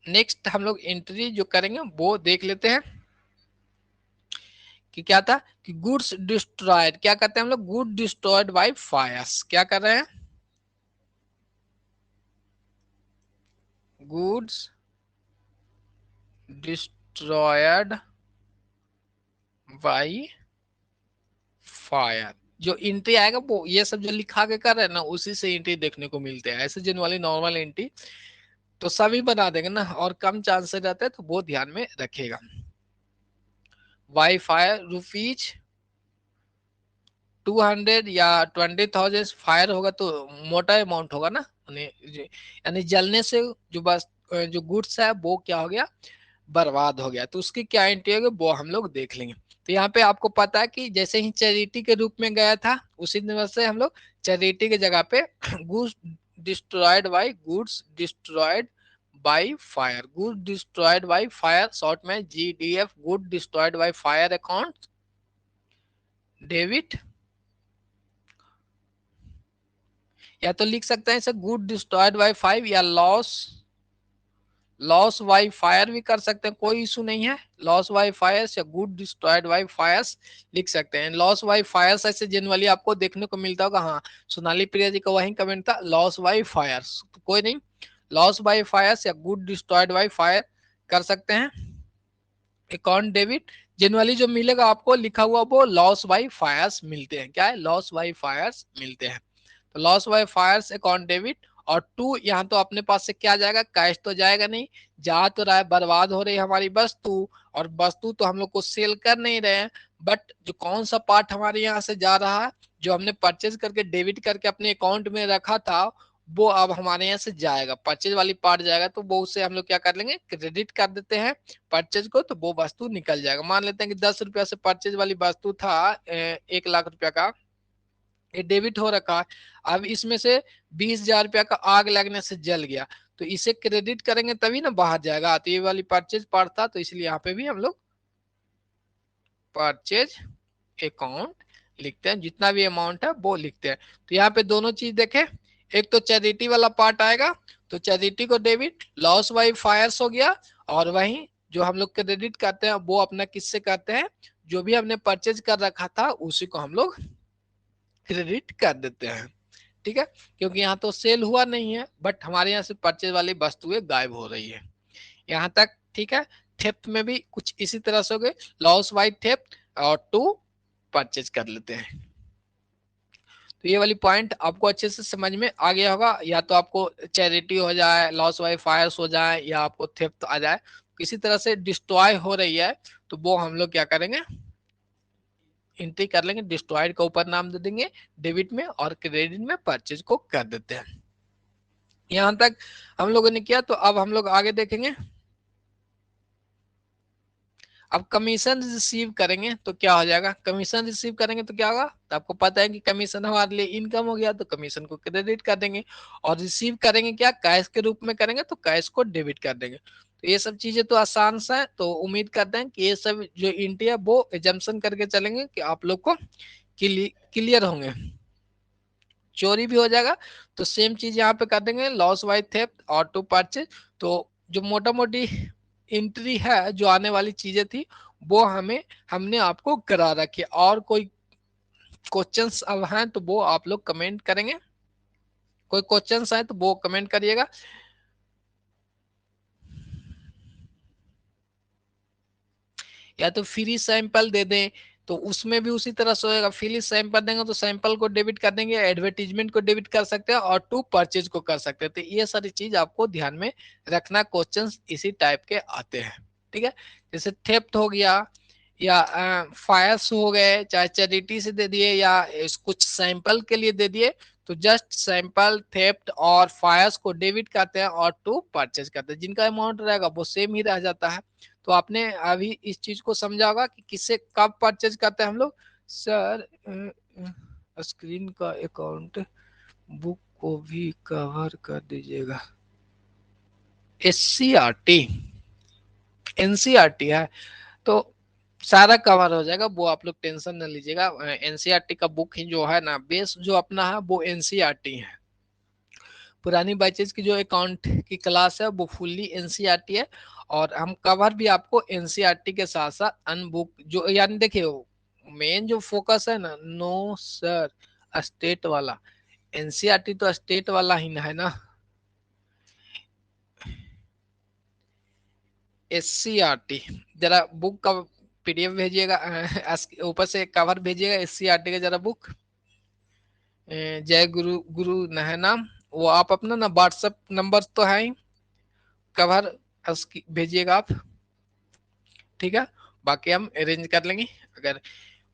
नेक्स्ट हम लोग एंट्री जो करेंगे वो देख लेते हैं कि क्या था, कि गुड्स डिस्ट्रॉयड, क्या करते हैं हम लोग, गुड डिस्ट्रॉयड बाय फायर्स, क्या कर रहे हैं, गुड्स डिस्ट्रॉयड बाय फायर। जो एंट्री आएगा वो ये सब जो लिखा के कर रहे हैं ना उसी से एंट्री देखने को मिलते हैं, ऐसे जनरली नॉर्मल एंट्री तो सभी बना देंगे ना, और कम चांस रहते हैं तो वो ध्यान में रखिएगा। बाय फायर रुपीज 200 या 20,000 फायर होगा तो मोटा अमाउंट होगा ना, यानी जलने से जो बस जो गुड्स है वो क्या हो गया, बर्बाद हो गया, तो उसकी क्या एंट्री होगी वो हम लोग देख लेंगे। तो यहाँ पे आपको पता है कि जैसे ही चैरिटी के रूप में गया था उसी दिन से हम लोग चैरिटी की जगह पे goods destroyed by, goods destroyed by fire, good destroyed by fire, short में GDF, good destroyed by fire account debit, या तो लिख सकते हैं इसे गुड डिस्ट्रॉयड बाय फाइव, या लॉस बाय फायर भी कर सकते हैं, कोई इशू नहीं है। लॉस बाय फायर्स या गुड डिस्ट्रॉयड बाय फायर्स लिख सकते हैं। लॉस बाय फायर्स ऐसे जनरली आपको देखने को मिलता होगा, हाँ सोनाली प्रिया जी का वही कमेंट था, लॉस बाय फायर्स, तो कोई नहीं, लॉस बाय फायर्स या गुड डिस्ट्रॉयड बाय फायर कर सकते हैं। अकाउंट डेबिट जनरली जो मिलेगा आपको लिखा हुआ वो लॉस बाय फायर्स मिलते हैं, क्या है, लॉस बाय फायर्स मिलते हैं। तो loss by fires account debit. और टू, यहाँ तो अपने पास से क्या जाएगा, कैश तो जाएगा नहीं, जा तो रहा है, बर्बाद हो रही है हमारी वस्तु, और वस्तु तो हम लोग को सेल कर नहीं रहे हैं, बट जो कौन सा पार्ट हमारे यहाँ से जा रहा है, जो हमने परचेज करके डेबिट करके अपने अकाउंट में रखा था, वो अब हमारे यहाँ से जाएगा, परचेज वाली पार्ट जाएगा, तो वो उससे हम लोग क्या कर लेंगे, क्रेडिट कर देते हैं परचेज को, तो वो वस्तु निकल जाएगा। मान लेते हैं कि 10 रुपया से परचेज वाली वस्तु था 1 लाख रुपया का, ये डेबिट हो रखा है, अब इसमें से 20,000 रुपया का आग लगने से जल गया, तो इसे क्रेडिट करेंगे तभी ना बाहर जाएगा, तो ये वाली परचेज पार्ट था, तो इसलिए यहाँ पे भी हम लोग परचेज अकाउंट लिखते हैं, जितना भी अमाउंट है वो लिखते हैं। तो यहाँ पे दोनों चीज देखें, एक तो चैरिटी वाला पार्ट आएगा, तो चैरिटी को डेबिट, लॉस बाय फायर्स हो गया, और वहीं जो हम लोग क्रेडिट करते हैं वो अपना किससे करते हैं, जो भी हमने परचेज कर रखा था उसी को हम लोग क्रेडिट कर देते हैं, ठीक है, क्योंकि यहाँ तो सेल हुआ नहीं है, बट हमारे यहाँ से परचेज वाली वस्तुएं गायब हो रही है, यहाँ तक ठीक है। थेफ्ट में भी कुछ इसी तरह से हो गए, लॉस बाय थेफ्ट और टू परचेज कर लेते हैं। तो ये वाली पॉइंट आपको अच्छे से समझ में आ गया होगा, या तो आपको चैरिटी हो जाए, लॉस बाय फायर्स हो जाए, या आपको थेफ्ट आ जाए, किसी तरह से डिस्ट्रॉय हो रही है, तो वो हम लोग क्या करेंगे, एंट्री कर लेंगे, डिस्ट्रॉयड का ऊपर नाम दे देंगे डेबिट में, और क्रेडिट में परचेज को कर देते हैं। यहां तक हम लोगों ने किया, तो अब हम लोग आगे देखेंगे। अब कमीशन रिसीव करेंगे तो क्या हो जाएगा, कमीशन रिसीव करेंगे तो क्या होगा, तो आपको पता है कि कमीशन हमारे लिए इनकम हो गया, तो कमीशन को क्रेडिट कर देंगे, और रिसीव करेंगे क्या, कैश के रूप में करेंगे, तो कैश को डेबिट कर देंगे। तो ये सब चीजें तो आसान सा है, तो उम्मीद करते हैं कि ये सब जो इंटी है वो एजम्पशन करके चलेंगे कि आप लोग को क्लियर होंगे। चोरी भी हो जाएगा, तो सेम चीज यहाँ पे कर देंगे, लॉस बाय थेफ्ट और टू परचेज। तो जो मोटा मोटी एंट्री है, जो आने वाली चीजें थी, वो हमने आपको करा रखी है। और कोई क्वेश्चंस अब हैं तो वो आप लोग कमेंट करेंगे, कोई क्वेश्चंस है तो वो कमेंट करिएगा। या तो फ्री सैंपल दे दें, तो उसमें भी उसी तरह से होगा, फ्री सैंपल देंगे तो सैंपल को डेबिट कर देंगे, एडवर्टीजमेंट को डेबिट कर सकते हैं, और टू परचेज को कर सकते हैं। तो ये सारी चीज आपको ध्यान में रखना, क्वेश्चंस इसी टाइप के आते हैं, ठीक है। जैसे थेफ्ट हो गया, या फायर्स हो गए, चाहे चैरिटी से दे दिए, या कुछ सैंपल के लिए दे दिए, तो जस्ट सैंपल, थेफ्ट और फायर्स को डेबिट करते हैं, और टू परचेज करते हैं, जिनका अमाउंट रहेगा वो सेम ही रह जाता है। तो आपने अभी इस चीज को समझा होगा कि किससे कब परचेज करते हैं हम लोग। सर स्क्रीन का अकाउंट बुक को भी कवर कर दीजिएगा, SCRT NCRT है, तो सारा कवर हो जाएगा, वो आप लोग टेंशन न लीजिएगा। NCRT का बुक ही जो है ना, बेस जो अपना है वो NCRT है। पुरानी बैचेज की जो अकाउंट की क्लास है वो फुल्ली एनसीईआरटी है, और हम कवर भी आपको एनसीईआरटी के साथ साथ अन बुक जो, यानी देखिए मेन जो फोकस है ना, नो सर स्टेट वाला, एनसीईआरटी तो स्टेट वाला ही ना है ना, SCRT। जरा बुक का PDF भेजिएगा, ऊपर से कवर भेजिएगा SCRT का जरा बुक, जय गुरु गुरु न है नाम, वो आप अपना ना व्हाट्सएप नंबर तो है ही, कवर भेजिएगा आप, ठीक है। बाकी हम अरेंज कर लेंगे। अगर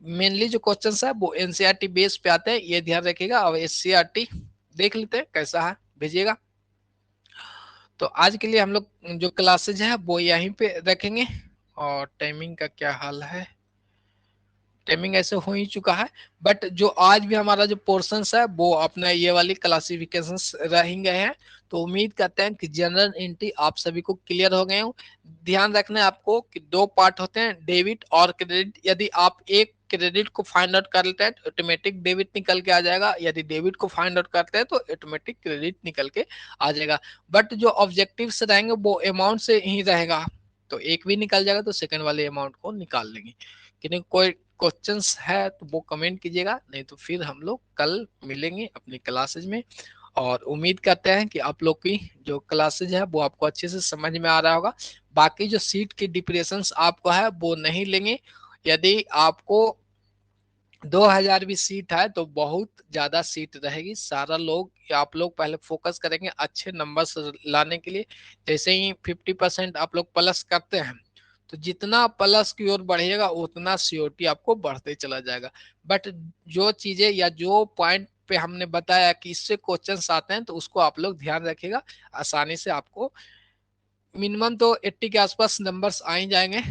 मेनली जो क्वेश्चन है वो एनसीईआरटी बेस पे आते हैं, ये ध्यान रखिएगा, और एससीईआरटी देख लेते हैं कैसा है, भेजिएगा। तो आज के लिए हम लोग जो क्लासेज है वो यहीं पे रखेंगे। और टाइमिंग का क्या हाल है, टाइमिंग ऐसे हो ही चुका है, बट जो आज भी हमारा जो पोर्शंस है वो अपना ये वाली क्लासिफिकेशंस रहेंगे हैं। तो उम्मीद करते हैं कि जनरल एंट्री आप सभी को क्लियर हो गए हो। ध्यान रखना है आपको कि दो पार्ट होते हैं, डेबिट और क्रेडिट। यदि आप एक क्रेडिट को फाइंड आउट कर लेते हैं तो ऑटोमेटिक डेबिट निकल के आ जाएगा, यदि डेबिट को फाइंड आउट करते हैं तो ऑटोमेटिक क्रेडिट निकल के आ जाएगा। बट जो ऑब्जेक्टिव्स रहेंगे वो अमाउंट से ही रहेगा, तो एक भी निकल जाएगा तो सेकंड वाले अमाउंट को निकाल लेंगे। कि कोई क्वेश्चंस है तो वो कमेंट कीजिएगा, नहीं तो फिर हम लोग कल मिलेंगे अपनी क्लासेज में। और उम्मीद करते हैं कि आप लोग की जो क्लासेज है वो आपको अच्छे से समझ में आ रहा होगा। बाकी जो सीट की डिप्रेशन आपको है वो नहीं लेंगे। यदि आपको 2000 भी सीट है तो बहुत ज्यादा सीट रहेगी। सारा लोग आप लोग पहले फोकस करेंगे अच्छे नंबर्स लाने के लिए। जैसे ही 50% आप लोग प्लस करते हैं तो जितना प्लस की ओर बढ़ेगा उतना सीओटी आपको बढ़ते चला जाएगा। बट जो चीजें या जो पॉइंट पे हमने बताया कि इससे क्वेश्चंस आते हैं तो उसको आप लोग ध्यान रखिएगा। आसानी से आपको मिनिमम तो 80 के आसपास नंबर्स आ ही जाएंगे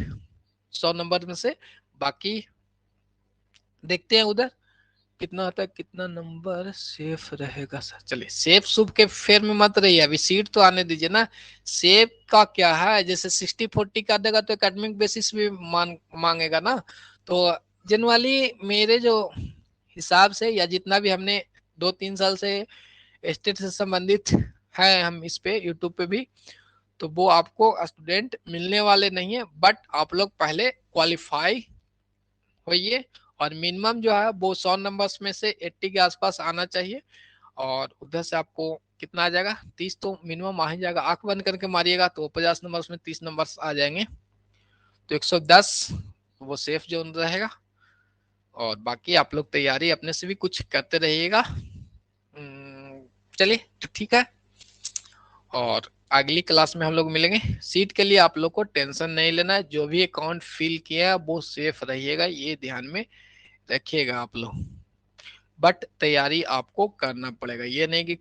100 नंबर में से। बाकी देखते हैं उधर कितना होता है, कितना नंबर सेफ रहेगा। सर चलिए, सेफ शुभ के फेर में मत रहिए, अभी सीट तो आने दीजिए ना। सेफ का क्या है, जैसे 60-40 कर देगा तो एकेडमिक बेसिस भी मांगेगा ना। तो जनरली मेरे जो हिसाब से या जितना भी हमने 2-3 साल से स्टेट से संबंधित है हम इस पे यूट्यूब पे भी, तो वो आपको स्टूडेंट मिलने वाले नहीं है। बट आप लोग पहले क्वालिफाई होइए और मिनिमम जो है वो 100 नंबर्स में से 80 के आसपास आना चाहिए। और उधर से आपको कितना आ जाएगा, 30 तो मिनिमम आ ही जाएगा। आंख बंद करके मारिएगा तो 50 नंबर्स में 30 नंबर्स आ जाएंगे, तो 110 वो सेफ जोन रहेगा। और बाकी आप लोग तैयारी अपने से भी कुछ करते रहिएगा। चलिए तो ठीक है, और अगली क्लास में हम लोग मिलेंगे। सीट के लिए आप लोग को टेंशन नहीं लेना है, जो भी अकाउंट फिल किया है वो सेफ रहिएगा, ये ध्यान में रखिएगा आप लोग। बट तैयारी आपको करना पड़ेगा, ये नहीं कि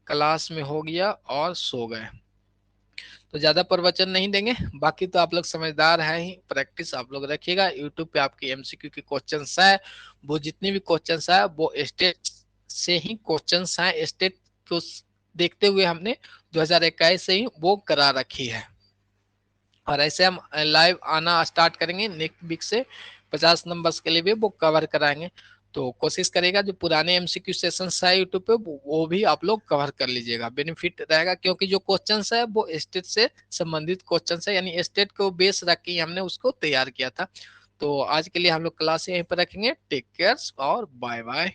क्लास में हो गया और सो गए। तो ज्यादा प्रवचन नहीं देंगे, बाकी तो आप लोग समझदार हैं ही। प्रैक्टिस आप लोग रखिएगा। यूट्यूब पे आपकी एमसीक्यू के क्वेश्चंस है, वो जितने भी क्वेश्चंस है वो स्टेट से ही क्वेश्चंस हैं। स्टेट को देखते हुए हमने 2021 से ही वो करा रखी है। और ऐसे हम लाइव आना स्टार्ट करेंगे नेक्स्ट वीक से, 50 नंबर्स के लिए भी वो कवर कराएंगे। तो कोशिश करेगा जो पुराने एमसीक्यू सेशंस है यूट्यूब पे वो भी आप लोग कवर कर लीजिएगा, बेनिफिट रहेगा। क्योंकि जो क्वेश्चंस है वो स्टेट से संबंधित क्वेश्चंस है, यानी स्टेट को बेस रख के हमने उसको तैयार किया था। तो आज के लिए हम लोग क्लास यहीं पर रखेंगे। टेक केयर और बाय बाय।